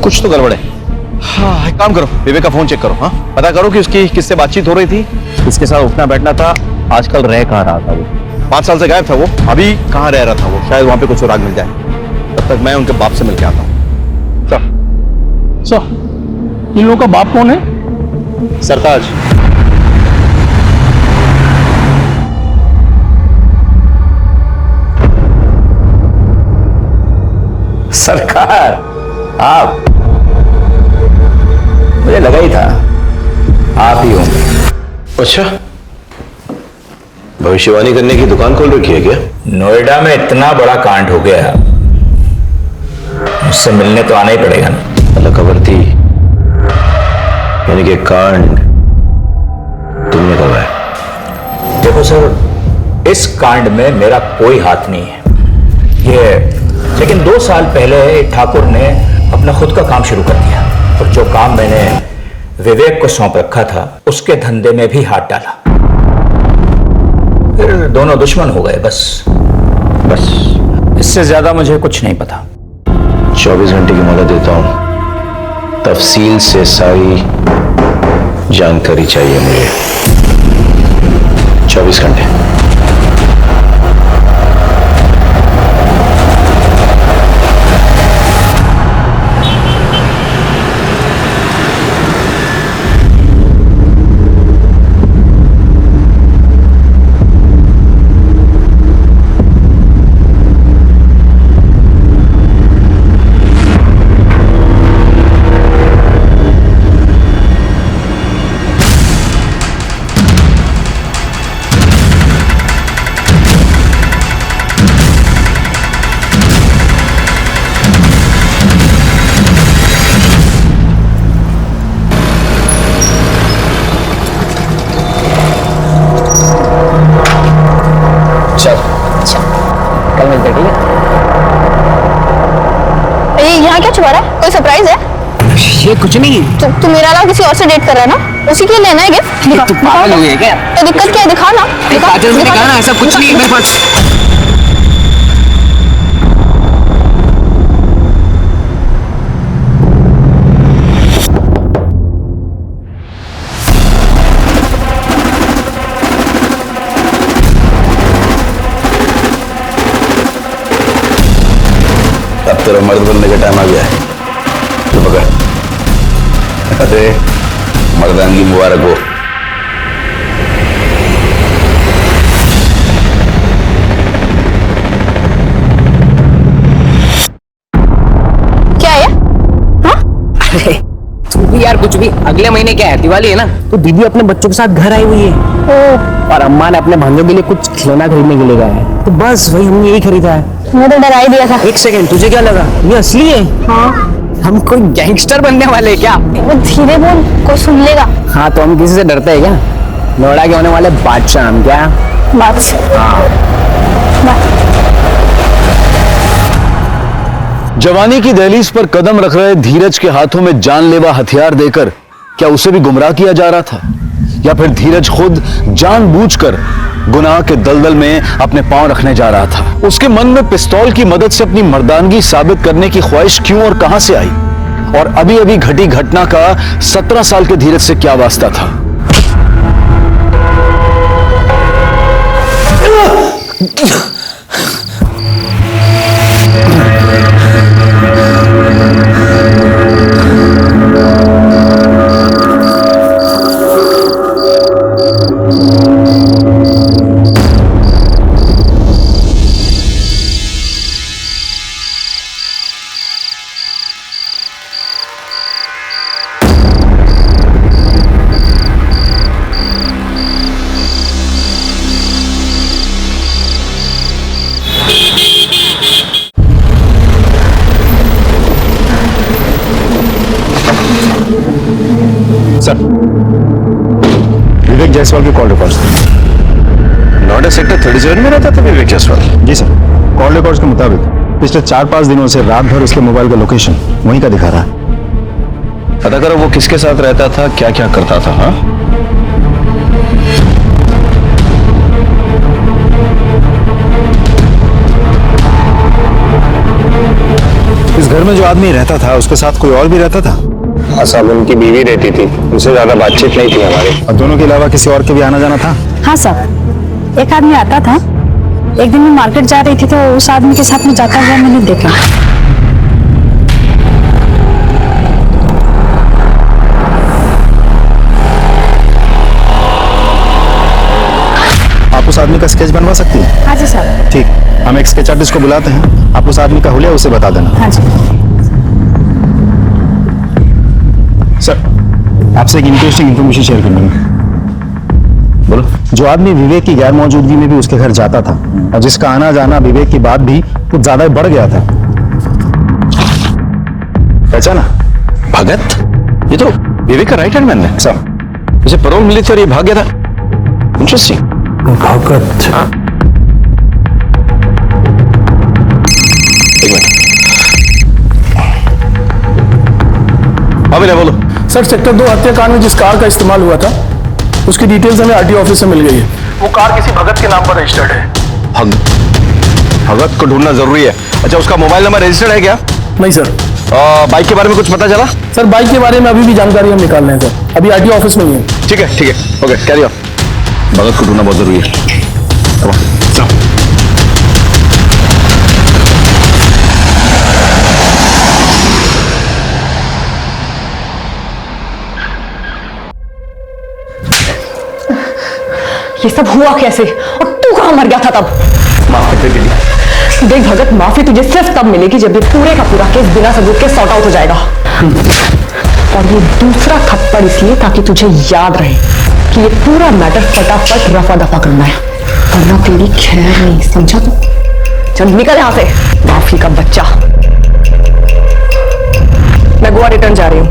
[SPEAKER 6] कुछ तो गड़बड़ है। हाँ, एक काम करो, विवेक का फोन चेक करो। हाँ, पता करो कि उसकी किससे बातचीत हो रही थी, किसके साथ उठना बैठना था, आजकल रह कहाँ रहा था वो। 5 साल से गायब था वो, अभी कहाँ रह रहा था वो? शायद वहां पे कुछ सुराग मिल जाए। तब तक मैं उनके बाप से मिलके आता हूँ।
[SPEAKER 11] इन लोगों का बाप कौन है?
[SPEAKER 6] सरताज।
[SPEAKER 14] सरकार, आप? मुझे लगा ही था आप ही होंगे।
[SPEAKER 9] अच्छा, भविष्यवाणी करने की दुकान खोल रखी है क्या?
[SPEAKER 14] नोएडा में इतना बड़ा कांड हो गया, मुझसे मिलने तो आना ही पड़ेगा ना।
[SPEAKER 9] अल्लाह खबर थी, यानी कि कांड तुमने करवाया?
[SPEAKER 14] देखो सर, इस कांड में मेरा कोई हाथ नहीं है ये, लेकिन 2 साल पहले ठाकुर ने अपना खुद का काम शुरू कर दिया और जो काम मैंने विवेक को सौंप रखा था उसके धंधे में भी हाथ डाला, फिर दोनों दुश्मन हो गए। बस इससे ज्यादा मुझे कुछ नहीं पता।
[SPEAKER 9] 24 घंटे की मदद देता हूं, तफसील से सारी जानकारी चाहिए मुझे। 24 घंटे।
[SPEAKER 2] यहाँ क्या छुपा रहा है? कोई सरप्राइज है?
[SPEAKER 12] ये कुछ नहीं।
[SPEAKER 2] तू मेरा अलावा किसी और से डेट कर रहा है ना? उसी के लिए लेना है गिफ्ट।
[SPEAKER 12] तू पागल हो गई है क्या?
[SPEAKER 2] तो दिक्कत क्या है? दिखा ना।
[SPEAKER 12] काजल से दिखा ना, ऐसा कुछ नहीं है मेरे पास।
[SPEAKER 9] अब तेरा मर्द बनने का टाइम आ गया है। तो पकड़। अरे मर्दानगी मुबारक हो।
[SPEAKER 2] क्या है? हाँ?
[SPEAKER 12] अरे तू भी यार कुछ भी। अगले महीने क्या है? दिवाली है ना, तो दीदी अपने बच्चों के साथ घर आई हुई है और अम्मा ने अपने भांजों के लिए कुछ खिलौना खरीदने के लिए गया है, तो बस वही हमने यही खरीदा है।
[SPEAKER 2] मैं तो डरा ही दिया था।
[SPEAKER 12] एक सेकंड, तुझे क्या लगा ये असली है?
[SPEAKER 2] हाँ।
[SPEAKER 12] हम कोई गैंगस्टर बनने वाले हैं क्या?
[SPEAKER 2] वो धीरे बोल, कोई सुन लेगा।
[SPEAKER 12] हाँ, तो हम किसी से डरते हैं क्या? नोएडा के होने वाले बादशाह हम क्या?
[SPEAKER 2] बादशाह।
[SPEAKER 12] हाँ।
[SPEAKER 6] जवानी की दहलीज पर कदम रख रहे धीरज के हाथों में जानलेवा हथियार देकर क्या उसे भी गुमराह किया जा रहा था, या फिर धीरज खुद जानबूझकर गुनाह के दलदल में अपने पांव रखने जा रहा था? उसके मन में पिस्तौल की मदद से अपनी मर्दानगी साबित करने की ख्वाहिश क्यों और कहां से आई? और अभी अभी घटी घटना का 17 साल के धीरज से क्या वास्ता था?
[SPEAKER 10] सर, विवेक जायसवाल के कॉल रिकॉर्ड्स।
[SPEAKER 6] नोएडा सेक्टर 37 में रहता था विवेक जायसवाल?
[SPEAKER 10] जी सर, कॉल रिकॉर्ड्स के मुताबिक पिछले 4-5 दिनों से रात भर उसके मोबाइल का लोकेशन वहीं का दिखा रहा है।
[SPEAKER 6] पता करो वो किसके साथ रहता था, क्या क्या करता था? हाँ,
[SPEAKER 10] इस घर में जो आदमी रहता था उसके साथ कोई और भी रहता था?
[SPEAKER 8] हाँ साहब, उनकी बीवी रहती थी, उनसे ज्यादा बातचीत नहीं थी हमारी।
[SPEAKER 10] और दोनों के अलावा किसी और के भी आना जाना था?
[SPEAKER 2] हाँ साहब, एक आदमी आता था। एक दिन मैं मार्केट जा रही थी तो उस आदमी के साथ में जाता हुआ मैंने देखा।
[SPEAKER 10] आप उस आदमी का स्केच बनवा सकती हैं?
[SPEAKER 2] हाँ जी साहब।
[SPEAKER 10] ठीक, हम एक स्केच आर्टिस्ट को बुलाते हैं, आप उस आदमी का हुलिया उसे बता देना।
[SPEAKER 2] हाँ जी
[SPEAKER 10] सर, आपसे एक इंटरेस्टिंग इंफॉर्मेशन शेयर करनी है। बोलो। जो आदमी विवेक की गैर मौजूदगी में भी उसके घर जाता था और जिसका आना जाना विवेक की बात भी कुछ ज्यादा ही बढ़ गया था, पहचाना?
[SPEAKER 6] भगत? ये तो विवेक का राइट हैंड मैन है।
[SPEAKER 10] सर,
[SPEAKER 6] उसे पैरोल मिली थी और ये भाग गया था। इंटरेस्टिंग।
[SPEAKER 10] भगत?
[SPEAKER 6] हाँ। एक मिनट। अभी बोलो।
[SPEAKER 11] सर, सेक्टर 2 हत्याकांड में जिस कार का इस्तेमाल हुआ था उसकी डिटेल्स हमें आरटीओ ऑफिस से मिल गई है। वो कार किसी भगत के नाम पर रजिस्टर्ड है।
[SPEAKER 6] भगत को ढूंढना जरूरी है। अच्छा, उसका मोबाइल नंबर रजिस्टर्ड है क्या?
[SPEAKER 11] नहीं सर।
[SPEAKER 6] बाइक के बारे में कुछ पता चला?
[SPEAKER 11] सर, बाइक के बारे में अभी भी जानकारी हम निकाल रहे हैं सर, अभी आरटीओ ऑफिस में ही है।
[SPEAKER 6] ठीक है, ठीक है, ओके, कैरी ऑन। भगत को ढूंढना बहुत जरूरी है।
[SPEAKER 4] ये सब हुआ कैसे और तू कहां मर गया था तब?
[SPEAKER 6] माफ कर दीदी।
[SPEAKER 4] देख भगत, माफी तुझे सिर्फ तब मिलेगी जब ये पूरे का पूरा केस बिना सबूत के सॉर्ट आउट हो जाएगा। और ये दूसरा थप्पड़ इसलिए ताकि तुझे याद रहे कि ये पूरा मैटर फटाफट रफा दफा करना है, वरना तेरी खैर नहीं, समझा तू? चल निकल यहां से, माफी का बच्चा। मैं गोवा रिटर्न जा रही हूँ,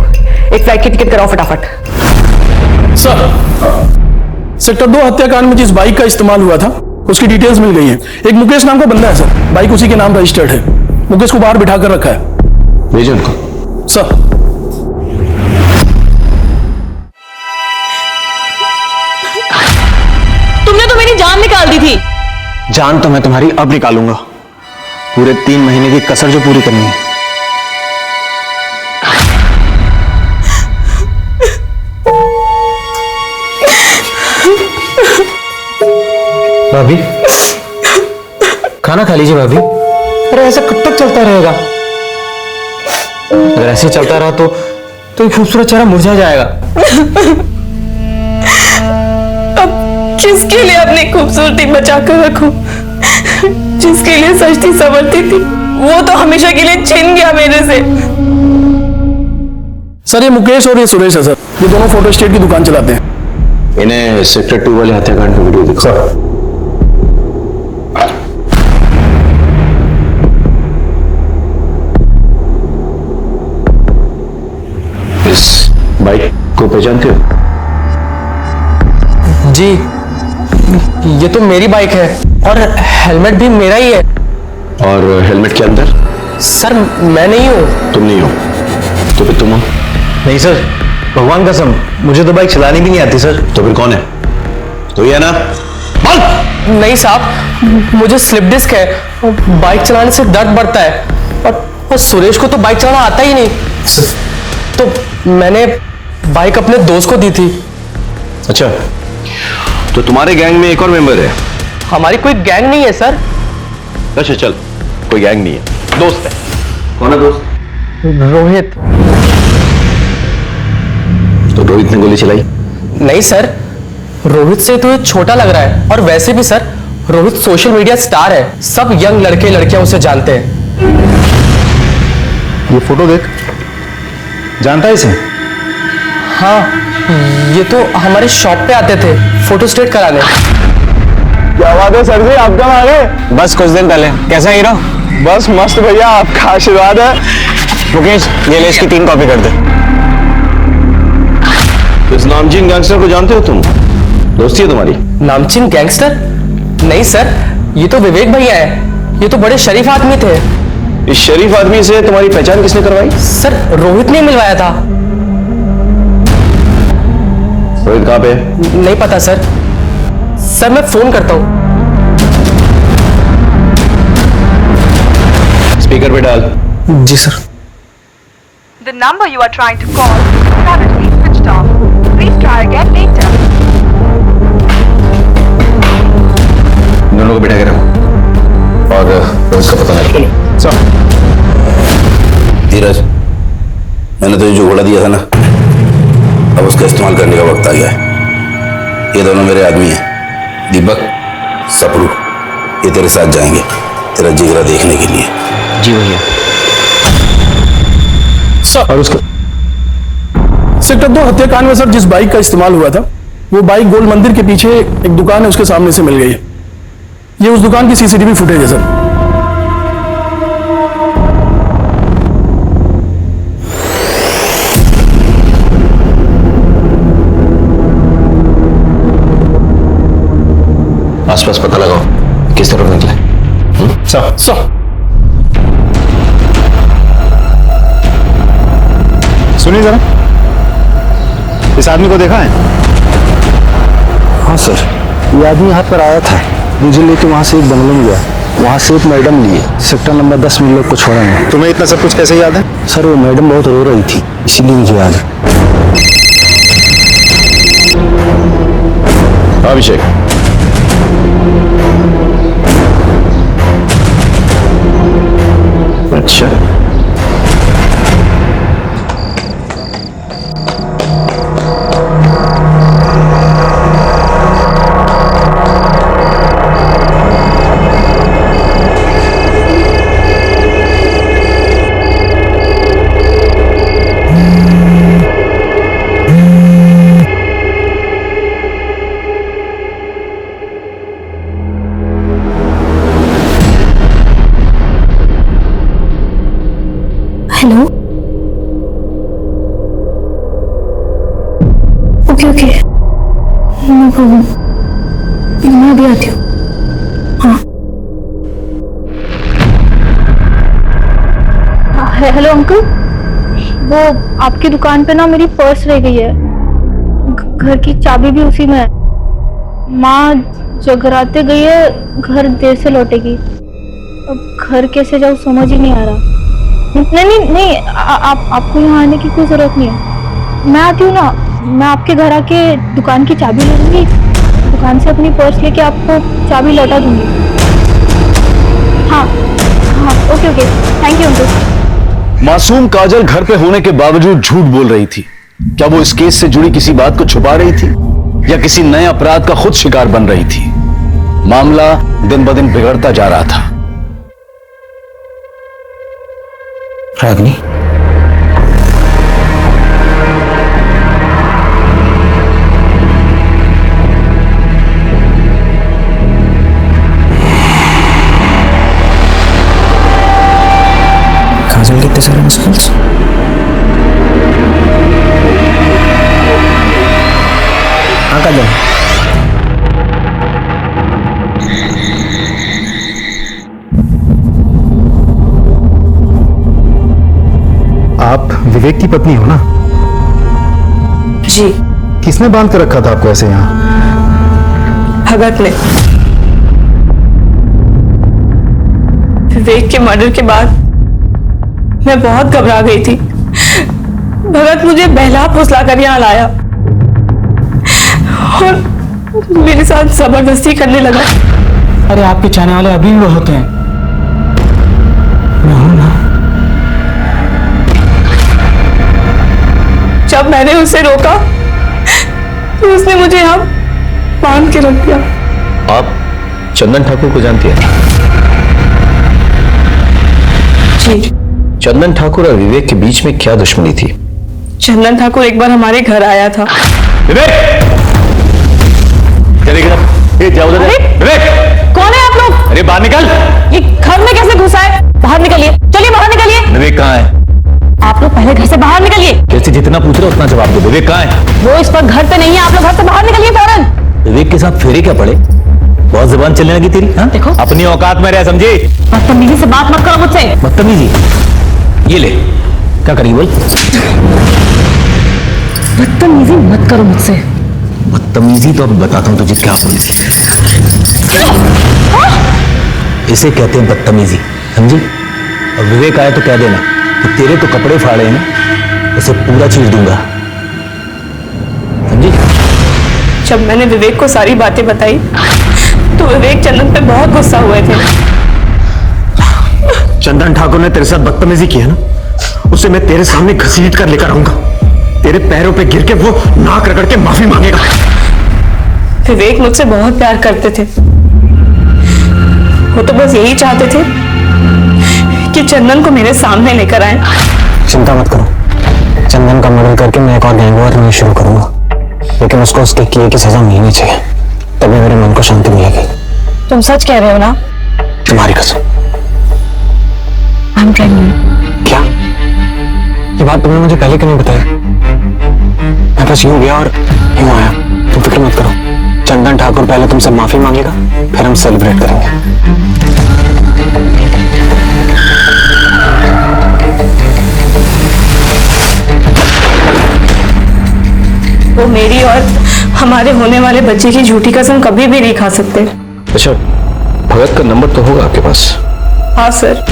[SPEAKER 4] एक फ्लाइट की टिकट कराओ फटाफट।
[SPEAKER 11] सर, सेक्टर 2 हत्याकांड में जिस बाइक का इस्तेमाल हुआ था उसकी डिटेल्स मिल गई है। एक मुकेश नाम का बंदा है सर, बाइक उसी के नाम रजिस्टर्ड है। मुकेश को बाहर बिठा कर रखा है।
[SPEAKER 6] भेजो उनको।
[SPEAKER 11] सर।
[SPEAKER 4] तुमने तो मेरी जान निकाल दी थी।
[SPEAKER 8] जान तो मैं तुम्हारी अब निकालूंगा, पूरे 3 महीने की कसर जो पूरी करनी है।
[SPEAKER 12] भाभी, खाना खा लीजिए भाभी। अरे ऐसा कब तक चलता रहेगा? अगर ऐसे चलता रहा तो ये खूबसूरत चेहरा मुरझा जाएगा।
[SPEAKER 4] अब किसके लिए अपनी खूबसूरती बचा कर रखूं? जिसके लिए सजती संवरती थी वो तो हमेशा के लिए छिन गया मेरे से।
[SPEAKER 11] सर, ये मुकेश और ये सुरेश है सर, ये दोनों फोटो स्टेट की दुकान चलाते हैं।
[SPEAKER 6] इन्हें सेक्टर 2 वाले हत्याकांड की वीडियो दिखाओ। इस बाइक को पहचानते हो?
[SPEAKER 12] जी, ये तो मेरी बाइक है और हेलमेट भी मेरा ही है।
[SPEAKER 6] और हेलमेट के अंदर
[SPEAKER 12] सर मैं नहीं हूँ।
[SPEAKER 9] तुम नहीं हो तो फिर तुम हो?
[SPEAKER 12] नहीं सर, भगवान कसम मुझे तो बाइक चलानी भी नहीं आती सर।
[SPEAKER 9] तो फिर कौन है? तो ये है ना?
[SPEAKER 12] नहीं साहब, मुझे स्लिप डिस्क है, बाइक चलाने से दर्द बढ़ता है और सुरेश को तो बाइक चलाना आता ही नहीं, तो मैंने बाइक अपने दोस्त को दी थी।
[SPEAKER 9] अच्छा, तो तुम्हारे गैंग में एक और मेंबर है?
[SPEAKER 12] हमारी कोई गैंग नहीं है सर।
[SPEAKER 9] अच्छा चल, कोई गैंग नहीं है, दोस्त है। कौन है दोस्त?
[SPEAKER 12] रोहित।
[SPEAKER 9] तो रोहित ने गोली चलाई?
[SPEAKER 12] नहीं सर, रोहित से तो ये छोटा लग रहा है, और वैसे भी sir Rohit social media star है, सब यंग लड़के लड़कियां उसे जानते हैं।
[SPEAKER 7] ये फोटो देख, जानता है इसे?
[SPEAKER 12] हाँ, ये तो हमारे शॉप पे आते थे फोटो स्टेट कराने।
[SPEAKER 10] क्या बात है सर जी, आप कब आ गए?
[SPEAKER 12] बस कुछ दिन पहले। कैसा हीरो?
[SPEAKER 10] बस मस्त भैया, आपका आशीर्वाद है।
[SPEAKER 12] मुकेश, ये ले इसकी 3 कॉपी कर दे।
[SPEAKER 9] इस नामचीन गैंगस्टर को जानते हो तुम? दोस्ती है तुम्हारी?
[SPEAKER 12] नामचीन गैंगस्टर? नहीं सर, ये तो विवेक भैया है, ये तो बड़े शरीफ आदमी थे।
[SPEAKER 9] इस शरीफ आदमी से तुम्हारी पहचान किसने करवाई?
[SPEAKER 12] सर रोहित ने मिलवाया था।
[SPEAKER 9] रोहित कहाँ पे?
[SPEAKER 12] नहीं पता सर। सर मैं फोन करता हूँ।
[SPEAKER 9] स्पीकर पे डाल।
[SPEAKER 12] जी sir.
[SPEAKER 4] The number you are trying to call is currently switched off. Please try again later.
[SPEAKER 9] दोनों को बिठा के रखो और रोहित का पता नहीं। धीरज, मैंने तुझे जो घोड़ा दिया था ना, अब उसका इस्तेमाल करने का वक्त आ गया है। ये दोनों मेरे आदमी हैं, दीपक, सपरू। ये तेरे साथ जाएंगे तेरा जिगरा देखने के लिए।
[SPEAKER 12] जी भैया।
[SPEAKER 10] और उसका सेक्टर 2 हत्याकांड में सर जिस बाइक का इस्तेमाल हुआ था, वो बाइक गोल्ड मंदिर के पीछे एक दुकान है उसके सामने से मिल गई है। ये उस दुकान की सीसीटीवी फुटेज है सर।
[SPEAKER 9] आसपास पता लगाओ किस तरफ निकले।
[SPEAKER 10] सर
[SPEAKER 7] सुनिए जरा, इस आदमी को देखा है?
[SPEAKER 8] हाँ सर, ये आदमी यहाँ पर आया था, मुझे लेके वहाँ से एक बंगले में गया, वहाँ से एक मैडम लिए, सेक्टर नंबर 10 में लोग को छोड़ा नहीं।
[SPEAKER 7] तुम्हें इतना सब कुछ कैसे याद है?
[SPEAKER 8] सर वो मैडम बहुत रो रही थी, इसीलिए मुझे याद है।
[SPEAKER 9] अभिषेक, अच्छा
[SPEAKER 2] hello. Okay okay, no problem, मैं अभी आती हूँ। हाँ हेलो अंकल, वो आपकी दुकान पे ना मेरी पर्स रह गई है, घर की चाबी भी उसी में है। माँ जगराते गई है, घर देर से लौटेगी, अब घर कैसे जाऊँ समझ ही नहीं आ रहा। नहीं नहीं नहीं, आपको यहाँ आने की कोई जरूरत नहीं है, मैं आती हूँ ना, मैं आपके घर आके दुकान की चाबी ले लूंगी, दुकान से अपनी पर्स लेके आपको चाबी लौटा दूंगी। हाँ हाँ, okay okay, thank you uncle.
[SPEAKER 6] मासूम काजल घर पे होने के बावजूद झूठ बोल रही थी। क्या वो इस केस से जुड़ी किसी बात को छुपा रही थी या किसी नए अपराध का खुद शिकार बन रही थी? मामला दिन ब दिन बिगड़ता जा रहा था।
[SPEAKER 8] रागिनी, काजल कितने सारे मिसकॉल्स? हाँ काजल,
[SPEAKER 10] विवेक की पत्नी हो ना?
[SPEAKER 13] जी।
[SPEAKER 10] किसने बांध कर रखा था आपको ऐसे यहाँ?
[SPEAKER 13] भगत ने। विवेक के मर्डर के बाद मैं बहुत घबरा गई थी। भगत मुझे बहला फुसला कर यहाँ लाया और मेरे साथ जबरदस्ती करने लगा।
[SPEAKER 11] अरे आपके चाहने वाले अभी भी बहुत हैं। मैं हूं ना।
[SPEAKER 13] जब मैंने उसे रोका तो उसने मुझे यहाँ बांध के रख दिया।
[SPEAKER 9] आप चंदन ठाकुर को जानती हैं?
[SPEAKER 13] जी।
[SPEAKER 9] चंदन ठाकुर और विवेक के बीच में क्या दुश्मनी थी?
[SPEAKER 13] चंदन ठाकुर एक बार हमारे घर आया था।
[SPEAKER 9] विवेक! ये जाओ उधर। विवेक!
[SPEAKER 13] कौन है आप लोग?
[SPEAKER 9] अरे बाहर निकल!
[SPEAKER 13] ये घर में कैसे घुसा है? बाहर निकलिए, चलिए बाहर निकलिए।
[SPEAKER 9] विवेक कहाँ है?
[SPEAKER 13] आप लोग पहले घर से बाहर निकलिए।
[SPEAKER 9] कैसे जितना पूछ रहे हो उतना जवाब दो। विवेक कहाँ है?
[SPEAKER 13] वो इस वक्त घर पे नहीं है, आप लोग घर से बाहर निकलिए फौरन।
[SPEAKER 9] विवेक के साथ फेरे क्या पड़े? बहुत जुबान चलने लगी तेरी। हाँ?
[SPEAKER 13] देखो
[SPEAKER 9] अपनी औकात में रह, समझी?
[SPEAKER 13] बदतमीजी से बात मत करो मुझसे।
[SPEAKER 9] बदतमीजी? ये ले, क्या करेंगे बोल?
[SPEAKER 13] बदतमीजी मत करो मुझसे।
[SPEAKER 9] बदतमीजी तो अब बताता हूँ तुझे क्या होती है। इसे कहते हैं बदतमीजी, समझी? और विवेक आया तो कह देना कि तेरे तो कपड़े फाड़े हैं ना, उसे पूरा चीर दूंगा, समझी?
[SPEAKER 13] जब मैंने विवेक को सारी बातें बताई तो विवेक चंदन पे बहुत गुस्सा हुए थे।
[SPEAKER 10] चंदन ठाकुर ने तेरे साथ बदतमीजी की है ना, उसे मैं तेरे सामने घसीट कर लेकर आऊंगा। तेरे पैरों पे गिर के वो नाक रगड़ के माफी मांगेगा।
[SPEAKER 13] विवेक मुझसे बहुत प्यार करते थे। वो तो बस यही चाहते थे कि चंदन को मेरे सामने लेकर आए।
[SPEAKER 8] चिंता मत करो, चंदन का मर्डर करके मैं एक और गैंगवार नहीं शुरू करूंगा, लेकिन उसको उसके किए की सजा मिलनी चाहिए, तभी मेरे मन को शांति मिलेगी।
[SPEAKER 13] तुम सच कह रहे हो ना?
[SPEAKER 8] तुम्हारी कसम।
[SPEAKER 13] I'm pregnant।
[SPEAKER 8] क्या? ये बात तुमने मुझे पहले क्यों नहीं बताया? मैं बस यूं गया और यूं आया। तुम फिक्र मत करो, चंदन ठाकुर पहले तुमसे माफी मांगेगा, फिर हम सेलिब्रेट करेंगे।
[SPEAKER 13] वो मेरी और हमारे होने वाले बच्चे की झूठी कसम कभी भी नहीं खा सकते।
[SPEAKER 9] अच्छा, भगत का नंबर तो होगा आपके पास?
[SPEAKER 13] हाँ सर,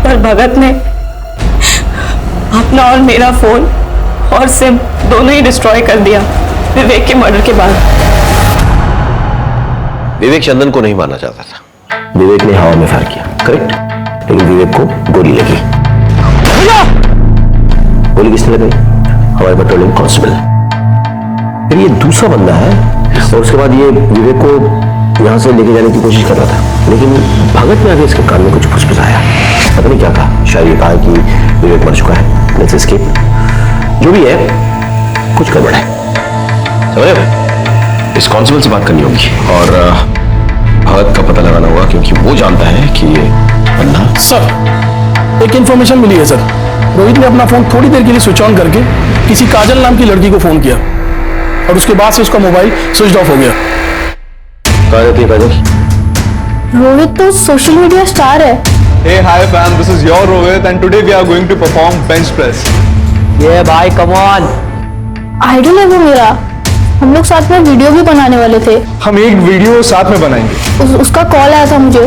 [SPEAKER 13] पर भगत ने अपना और मेरा फोन और सिम दोनों ही डिस्ट्रॉय कर दिया विवेक के मर्डर के बाद।
[SPEAKER 9] विवेक चंदन को नहीं मारना चाहता था। विवेक ने हवा में फायर किया, करेक्ट? लेकिन विवेक को गोली लगी। गोली किसने लगाई? हमारे पेट्रोलिंग कांस्टेबल। फिर ये दूसरा बंदा है और उसके बाद ये विवेक को यहां से लेके जाने की कोशिश कर रहा था, लेकिन भगत ने आगे इसके कान में कुछ फुसफुसाया। पता नहीं क्या कहा, शायद ये कहा कि विवेक मर चुका है, लेट्स एस्केप। जो भी है, कुछ गड़बड़ है, समझ रहे? इस कांस्टेबल से बात करनी होगी और भगत का पता लगाना होगा, क्योंकि वो जानता है कि ये बंदा।
[SPEAKER 11] सर, एक इंफॉर्मेशन मिली है सर। रोहित ने अपना फोन थोड़ी देर के लिए स्विच ऑन करके किसी काजल नाम की लड़की को फोन किया और उसके बाद से उसका मोबाइल स्विच ऑफ हो गया।
[SPEAKER 9] कहाँ रहती है काजल?
[SPEAKER 2] रोहित तो सोशल मीडिया स्टार है।
[SPEAKER 16] Hey, hi fam, this is your Rohit and today we are going to perform bench press.
[SPEAKER 8] ये भाई कम ऑन।
[SPEAKER 2] आइडल है वो मेरा। हम लोग साथ में वीडियो भी बनाने वाले थे।
[SPEAKER 16] हम एक वीडियो साथ में बनाएंगे।
[SPEAKER 2] उसका कॉल आया था मुझे,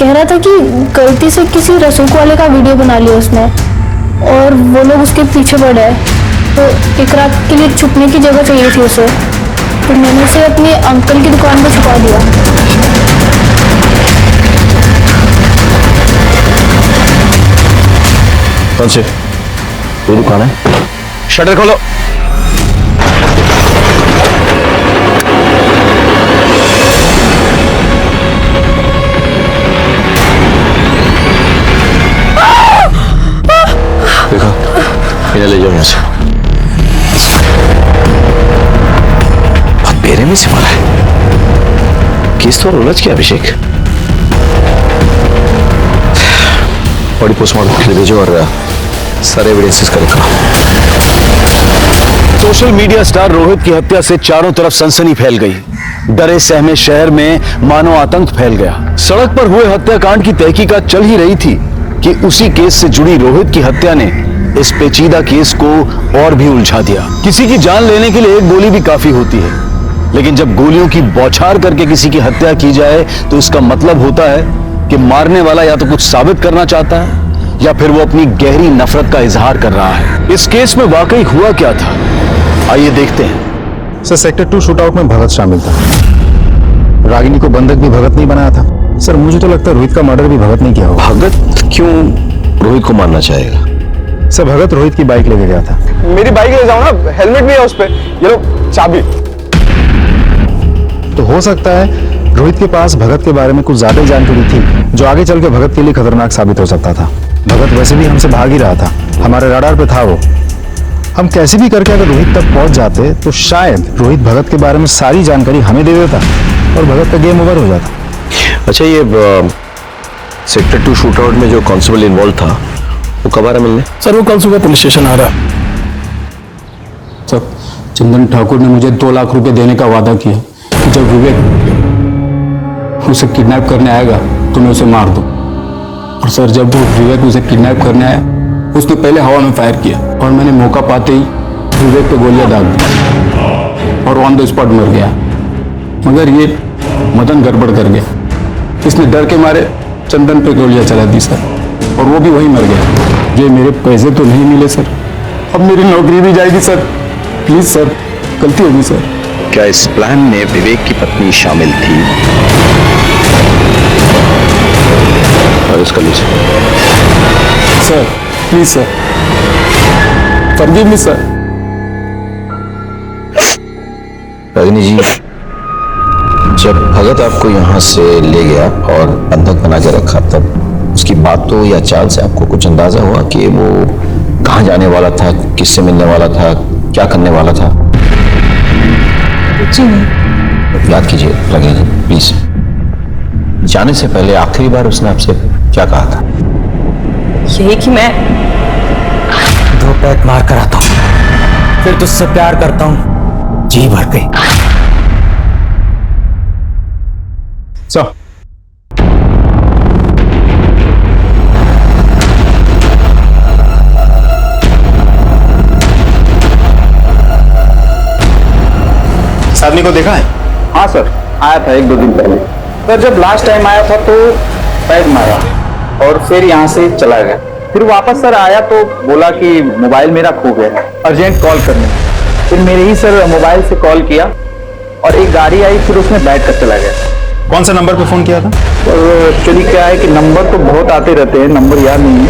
[SPEAKER 2] कह रहा था कि गलती से किसी रसूख वाले का वीडियो बना लिया उसने और वो लोग उसके पीछे पड़े हैं, तो एक रात के लिए छुपने की जगह चाहिए थी उसे, तो मैंने उसे अपने अंकल की दुकान पर छुपा दिया।
[SPEAKER 9] कौन से? कोई दुकान है?
[SPEAKER 6] शटर खोलो।
[SPEAKER 9] देखो, इन्हें ले जाओ यहाँ से। बहुत बेरहमी से मारा है। केस तो उलझ गया अभिषेक। बॉडी पोस्टमार्टम के लिए भेजो और सारे एविडेंसेस कलेक्ट करो।
[SPEAKER 6] सोशल मीडिया स्टार रोहित की हत्या से चारों तरफ सनसनी फैल गई। डरे सहमे शहर में मानो आतंक फैल गया। सड़क पर हुए हत्याकांड की तहकीकात चल ही रही थी कि उसी केस से जुड़ी रोहित की हत्या ने इस पेचीदा केस को और भी उलझा दिया। किसी की जान लेने के लिए एक गोली भी काफी होती है, लेकिन जब गोलियों की बौछार करके किसी की हत्या की जाए तो इसका मतलब होता है कि मारने वाला या तो कुछ साबित करना चाहता है या फिर वो अपनी गहरी नफरत का इजहार कर रहा है। इस केस में वाकई हुआ क्या था, आइए देखते हैं।
[SPEAKER 7] सर सेक्टर 2 शूटआउट में भगत शामिल था। रागिनी को बंधक भी भगत नहीं बनाया था। सर मुझे तो लगता है रोहित का मर्डर भी भगत नहीं किया होगा।
[SPEAKER 6] भगत क्यों रोहित को मारना चाहेगा?
[SPEAKER 7] सर भगत रोहित की बाइक लेके गया था।
[SPEAKER 10] मेरी बाइक ले जाओ ना, हेलमेट भी है उस पे, ये लो चाबी।
[SPEAKER 7] तो हो सकता है रोहित के पास भगत के बारे में कुछ ज्यादा जानकारी थी जो आगे चल के भगत के लिए खतरनाक साबित हो सकता था। भगत वैसे भी हमसे भाग ही रहा था, हमारे रडार पे था वो। हम कैसे भी करके अगर रोहित तक पहुंच जाते तो शायद रोहित भगत के बारे में सारी जानकारी हमें दे देता और भगत का गेम ओवर हो जाता।
[SPEAKER 5] अच्छा, ये सेक्टर 2 शूटआउट में जो कांस्टेबल इन्वॉल्व था वो कब आ रहा मिलने?
[SPEAKER 8] सर वो कल सुबह पुलिस स्टेशन आ रहा। सर चंदन ठाकुर ने मुझे 2 लाख रुपए देने का वादा किया कि जब विवेक उसे किडनैप करने आएगा तो मैं उसे मार दूं। और सर जब वो विवेक उसे किडनैप करने आया उसने पहले हवा में फायर किया और मैंने मौका पाते ही विवेक पे गोलियां दाग दी और ऑन द स्पॉट मर गया। मगर ये मदन गड़बड़ कर गया, इसने डर के मारे चंदन पे गोलियां चला दी सर, और वो भी वहीं मर गया। ये मेरे पैसे तो नहीं मिले सर, अब मेरी नौकरी भी जाएगी सर। प्लीज सर, गलती होगी सर।
[SPEAKER 6] क्या इस प्लान में विवेक की पत्नी शामिल थी? और इसका लीजिए
[SPEAKER 8] sir, please sir, forgive me sir.
[SPEAKER 5] Ragini ji, जब भगत आपको यहाँ से ले गया और बंधक बना के रखा, तब उसकी बातों या चाल से आपको कुछ अंदाजा हुआ कि वो कहाँ जाने वाला था, किससे मिलने वाला था, क्या करने वाला था?
[SPEAKER 13] जी नहीं।
[SPEAKER 5] याद कीजिए रागिनी जी, प्लीज। जाने से पहले आखिरी बार उसने आपसे क्या कहा था?
[SPEAKER 13] यही कि मैं
[SPEAKER 8] 2 पैक मार कर आता हूं, फिर तुझसे प्यार करता हूं जी भर के।
[SPEAKER 7] सर
[SPEAKER 10] आदमी को देखा है?
[SPEAKER 15] हाँ सर, आया था 1-2 दिन पहले। सर जब लास्ट टाइम आया था तो पैक मारा और फिर यहाँ से चला गया। फिर वापस सर आया तो बोला कि मोबाइल मेरा खो गया, अर्जेंट कॉल करने। फिर मेरे ही सर मोबाइल से कॉल किया और एक गाड़ी आई, फिर उसमें बैठ कर चला गया।
[SPEAKER 7] कौन सा नंबर पे फोन किया था?
[SPEAKER 15] और एक्चुअली क्या है कि नंबर तो बहुत आते रहते हैं, नंबर याद नहीं है।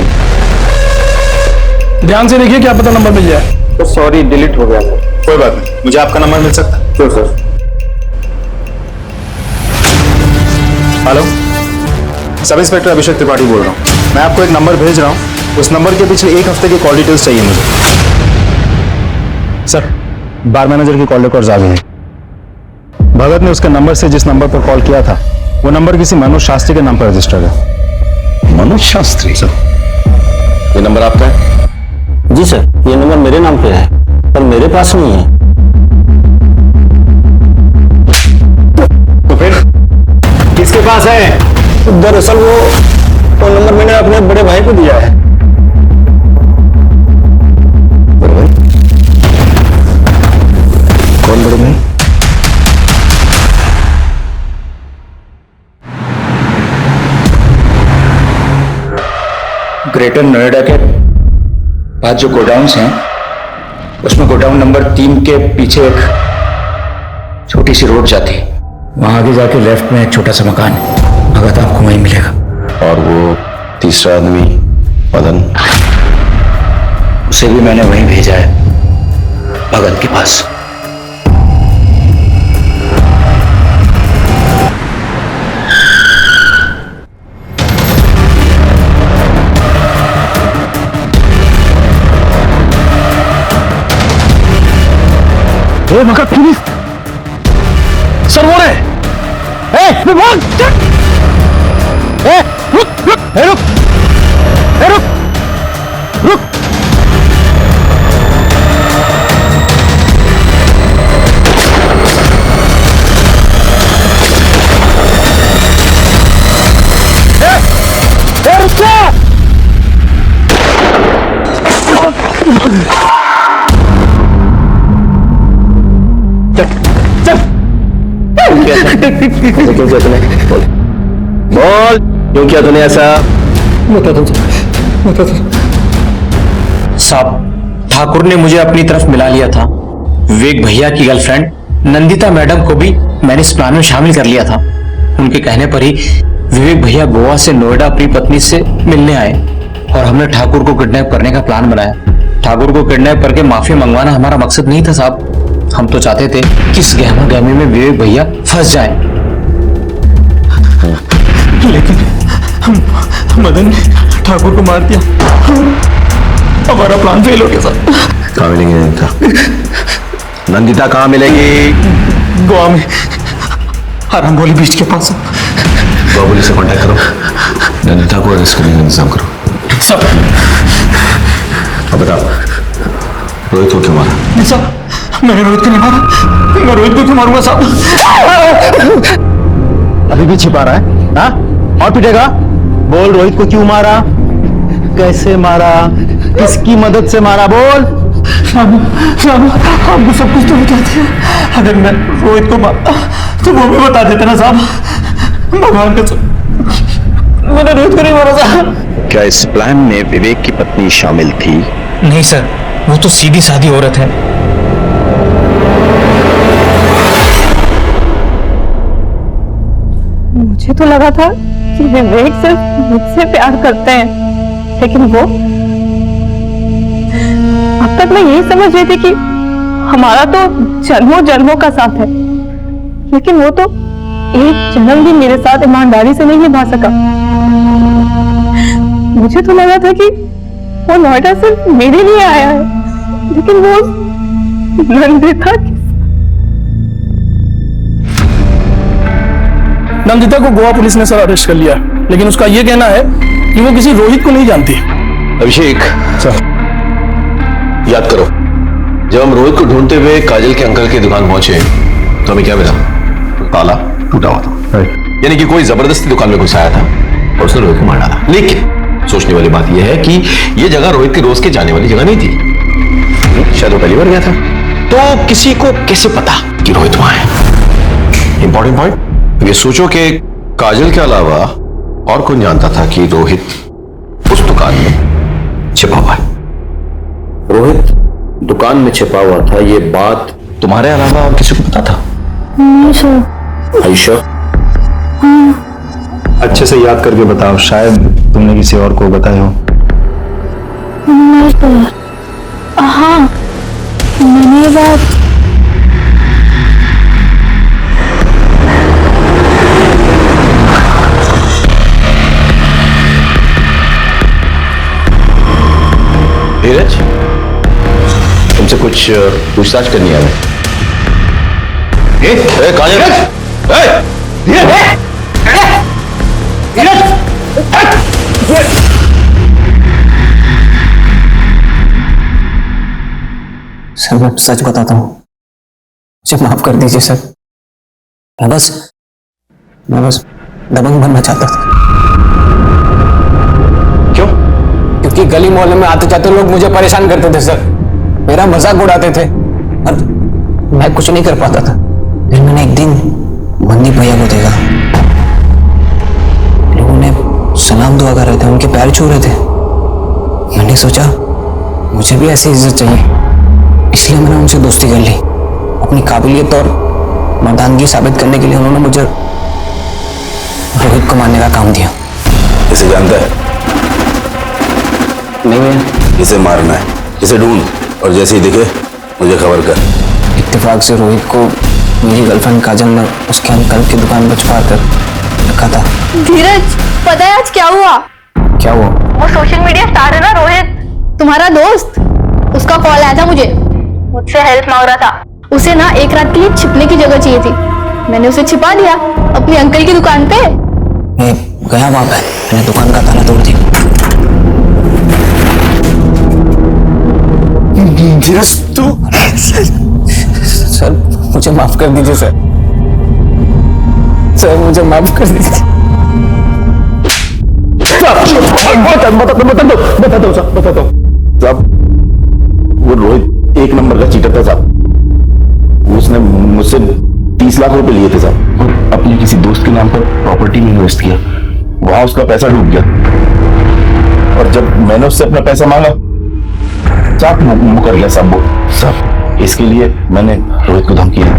[SPEAKER 8] ध्यान से देखिए, क्या पता नंबर मिल जाए।
[SPEAKER 15] तो सॉरी, डिलीट हो गया सर।
[SPEAKER 7] कोई बात नहीं, मुझे आपका नंबर मिल सकता है?
[SPEAKER 15] Sure sir.
[SPEAKER 7] Hello, sub inspector Abhishek Tripathi बोल रहा हूँ। मैं आपको एक नंबर भेज रहा हूँ, उस नंबर के पिछले 1 हफ्ते की कॉल डिटेल्स चाहिए मुझे। सर, बार मैनेजर की कॉल रिकॉर्ड्स आ गई है। भगत ने उसके नंबर से जिस नंबर पर कॉल किया था वो नंबर किसी मनोज शास्त्री के नाम पर रजिस्टर्ड है।
[SPEAKER 6] मनोज शास्त्री?
[SPEAKER 5] सर, ये नंबर आपका है?
[SPEAKER 8] जी सर, ये नंबर मेरे नाम पे है पर मेरे पास नहीं है।
[SPEAKER 7] तो फिर किसके पास है?
[SPEAKER 8] दरअसल वो नंबर मैंने अपने बड़े भाई को दिया है।
[SPEAKER 5] बड़े भाई? कौन बड़े भाई?
[SPEAKER 14] ग्रेटर नोएडा के पास जो गोडाउन्स हैं उसमें गोडाउन नंबर 3 के पीछे एक छोटी सी रोड जाती है, वहां आगे जाके लेफ्ट में एक छोटा सा मकान है, भगत आपको वहीं मिलेगा।
[SPEAKER 5] और वो तीसरा आदमी मदन?
[SPEAKER 14] उसे भी मैंने वहीं भेजा है, भगत के पास।
[SPEAKER 8] भगत पुलिस सर, वो रहे। रुक रुक रुक रुक रुक। रुक जा।
[SPEAKER 12] ऐसा क्यों किया तूने? बोल बोल, क्यों किया तूने ऐसा?
[SPEAKER 15] बता दो साहब, ठाकुर ने मुझे अपनी तरफ मिला लिया था। विवेक भैया की गर्लफ्रेंड नंदिता मैडम को भी मैंने इस प्लान में शामिल कर लिया था। उनके कहने पर ही विवेक भैया गोवा से नोएडा अपनी पत्नी से मिलने आए और हमने ठाकुर को किडनैप करने का प्लान बनाया। ठाकुर को किडनैप करके माफी मंगवाना हमारा मकसद नहीं था साहब। हम तो चाहते थे कि इस गहमा गहमी में विवेक भैया फंस जाएं।
[SPEAKER 11] लेकिन मदन ने ठाकुर को मार दिया, हमारा प्लान फेल हो गया साहब।
[SPEAKER 12] कहाँ मिलेंगी नंदिता? नंदिता कहाँ मिलेगी?
[SPEAKER 11] गोवा में आरामबोली बीच के पास।
[SPEAKER 12] गोवा पुलिस से कांटेक्ट करो, नंदिता को अरेस्ट करने का इंतजाम करो
[SPEAKER 11] सब।
[SPEAKER 12] अब बताओ, रोहित को क्यों मारा?
[SPEAKER 11] नहीं साहब, मैंने रोहित को नहीं मारा। मैं रोहित को क्यों मारूंगा साहब?
[SPEAKER 12] अभी भी छिपा रहा है? हाँ, और पिटेगा? बोल, रोहित को क्यों मारा, कैसे मारा, किसकी मदद से मारा? बोल।
[SPEAKER 11] आपको सब कुछ तो बताते हैं। अगर मैं रोहित को मारता तो वो भी बता देते ना साहब। भगवान का मैंने रोहित को नहीं मारा साहब।
[SPEAKER 12] क्या इस प्लान में विवेक की पत्नी शामिल थी?
[SPEAKER 11] नहीं सर, वो तो सीधी सादी औरत है।
[SPEAKER 2] मुझे तो लगा था कि विवेक सिर्फ मुझसे प्यार करते हैं, लेकिन वो, अब तक मैं यही समझ रही थी कि हमारा तो जन्मों जन्मों का साथ है, लेकिन वो तो एक जन्म भी मेरे साथ ईमानदारी से नहीं निभा सका। मुझे तो लगा था कि वो नोएडा सिर्फ मेरे लिए आया है, लेकिन वो नंदिता
[SPEAKER 11] नंदिता को गोवा पुलिस ने सर अरेस्ट कर लिया, लेकिन उसका यह कहना है कि वो किसी रोहित को नहीं जानती।
[SPEAKER 5] अभिषेक सर, याद करो, जब हम रोहित को ढूंढते हुए काजल के अंकल की दुकान पहुंचे तो हमें क्या मिला? ताला टूटा हुआ था, यानी कि कोई जबरदस्ती दुकान में घुस आया था और उसने रोहित को मार डाला। लेकिन सोचने वाली बात यह है कि यह जगह रोहित के रोज के जाने वाली जगह नहीं थी, शायद वो पहली बार गया था। तो किसी को कैसे पता कि रोहित वहां है? इंपॉर्टेंट पॉइंट, ये सोचो कि काजल के अलावा और कौन जानता था कि रोहित उस दुकान में छिपा हुआ है? रोहित दुकान में छिपा हुआ था, ये बात तुम्हारे अलावा और किसी को पता था?
[SPEAKER 2] नहीं सर।
[SPEAKER 5] आयशा,
[SPEAKER 7] अच्छे से याद करके बताओ, शायद तुमने किसी और को बताया हो।
[SPEAKER 2] नहीं सर। हाँ, मैंने ये बात
[SPEAKER 5] धीरज, तुमसे कुछ पूछताछ करनी है हमें। काजल,
[SPEAKER 15] सर मैं सच बताता हूँ, मुझे माफ कर दीजिए सर। मैं बस दबंग बनना चाहता था।
[SPEAKER 5] क्यों?
[SPEAKER 15] क्योंकि गली मोहल्ले में आते जाते लोग मुझे परेशान करते थे सर, मेरा मजाक उड़ाते थे और मैं कुछ नहीं कर पाता था। फिर मैंने एक दिन मंदी भैया को देखा, लोगों ने सलाम दुआ कर रहे थे, उनके पैर छू रहे थे। मैंने सोचा मुझे भी ऐसी इज्जत चाहिए, इसलिए मैंने उनसे दोस्ती कर ली। अपनी काबिलियत और मर्दानगी साबित करने के लिए उन्होंने मुझे रोहित को मारने का काम दिया।
[SPEAKER 5] इसे जानता है?
[SPEAKER 15] नहीं भैया।
[SPEAKER 5] इसे मारना है, इसे ढूंढ और जैसे ही दिखे मुझे खबर कर।
[SPEAKER 15] इत्तेफाक से रोहित को मेरी गर्लफ्रेंड काजल ने उसके अंकल की दुकान पर छुपा कर रखा था।
[SPEAKER 2] धीरज, पता है आज क्या हुआ?
[SPEAKER 15] क्या हुआ?
[SPEAKER 2] वो सोशल मीडिया स्टार है ना रोहित, तुम्हारा दोस्त, उसका कॉल आया था मुझे, मुझसे हेल्प मांग रहा था। उसे ना एक रात के लिए छिपने की जगह चाहिए थी, मैंने उसे छिपा दिया अपने अंकल की दुकान पे।
[SPEAKER 15] मैं गया वहां पे, मैंने दुकान का ताला तोड़ दिया।
[SPEAKER 5] धीरज तू?
[SPEAKER 15] सर मुझे माफ कर दीजिए सर, सर मुझे माफ कर दीजिए।
[SPEAKER 5] बता दो साहब, वो रोहित एक नंबर का चीटर था साहब। उसने मुझसे 30 लाख रुपए लिए थे साहब, अपनी अपने किसी दोस्त के नाम पर प्रॉपर्टी में इन्वेस्ट किया, वहां उसका पैसा डूब गया। और जब मैंने उससे अपना पैसा मांगा, साफ मुकर गया सब वो सब। इसके लिए मैंने रोहित को धमकी दी।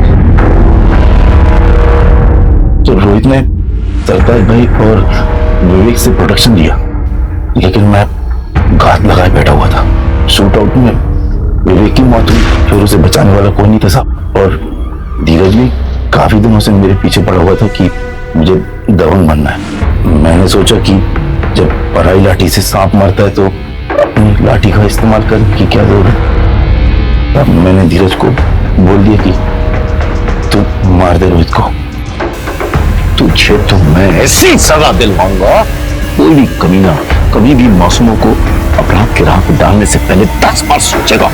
[SPEAKER 5] तो रोहित ने सरताज भाई और विवेक से प्रोटेक्शन दिया, लेकिन मैं घात लगाए बैठा हुआ था। शूट आउट में विवेक की मौत हुई, फिर उसे बचाने वाला कोई नहीं था साहब। और धीरज भी काफी दिनों से मेरे पीछे पड़ा हुआ था कि मुझे दबंग बनना है। मैंने सोचा कि जब पराई लाठी से सांप मरता है तो अपनी लाठी का इस्तेमाल करने की क्या जरूरत। तब मैंने धीरज को बोल दिया कि तू मार दे रोहित को, तुझे तो मैं ऐसी सजा दिलवाऊंगा, कोई भी कमीना कभी भी मासूमों को अपराध के राह पर डालने से पहले 10 बार सोचेगा।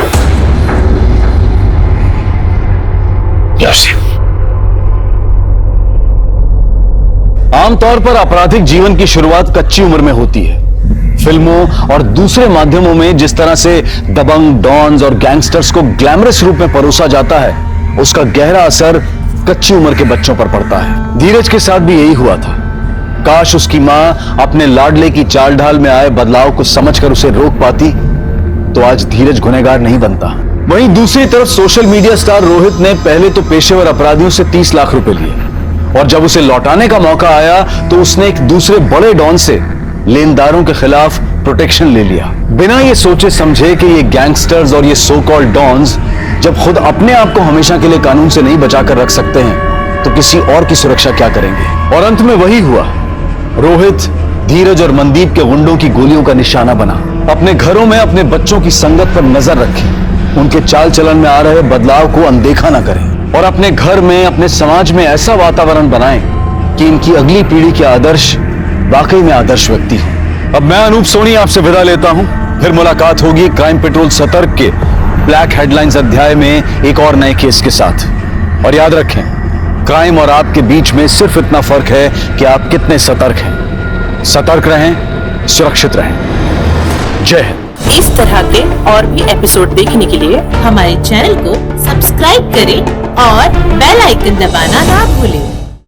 [SPEAKER 6] आमतौर पर आपराधिक जीवन की शुरुआत कच्ची उम्र में होती है। फिल्मों और दूसरे माध्यमों में जिस तरह से दबंग, डॉन्स और गैंगस्टर्स को ग्लैमरस रूप में परोसा जाता है, उसका गहरा असर कच्ची उम्र के बच्चों पर पड़ता है। धीरज के साथ भी यही हुआ था। काश उसकी मां अपने लाडले की चाल ढाल में आए बदलाव को समझकर उसे रोक पाती, तो आज धीरज गुनहगार नहीं बनता। वहीं दूसरी तरफ सोशल मीडिया स्टार रोहित ने पहले तो पेशेवर अपराधियों से 30 लाख रुपए लिए, और जब उसे लौटाने का मौका आया तो उसने एक दूसरे बड़े डॉन से लेनदारों के खिलाफ प्रोटेक्शन ले लिया, बिना ये सोचे समझे कि ये गैंगस्टर्स और ये सो कॉल्ड डॉन्स जब खुद अपने आप को हमेशा के लिए कानून से नहीं बचाकर रख सकते हैं तो किसी और की सुरक्षा क्या करेंगे। और अंत में वही हुआ। रोहित, धीरज और मनदीप के गुंडों की गोलियों का निशाना बना। अपने घरों में अपने बच्चों की संगत पर नजर रखें, उनके चाल चलन में आ रहे बदलाव को अनदेखा ना करें, और अपने घर में, अपने समाज में ऐसा वातावरण बनाएं कि इनकी अगली पीढ़ी के आदर्श वाकई में आदर्श व्यक्ति हो। अब मैं अनूप सोनी आपसे विदा लेता हूं। फिर मुलाकात होगी क्राइम पेट्रोल सतर्क के ब्लैक हेडलाइंस अध्याय में एक और नए केस के साथ। और याद रखें, क्राइम और आपके बीच में सिर्फ इतना फर्क है कि आप कितने सतर्क हैं। सतर्क रहें, सुरक्षित रहें। जय हिंद।
[SPEAKER 17] इस तरह के और भी एपिसोड देखने के लिए हमारे चैनल को सब्सक्राइब करें और बेल आइकन दबाना ना भूलें।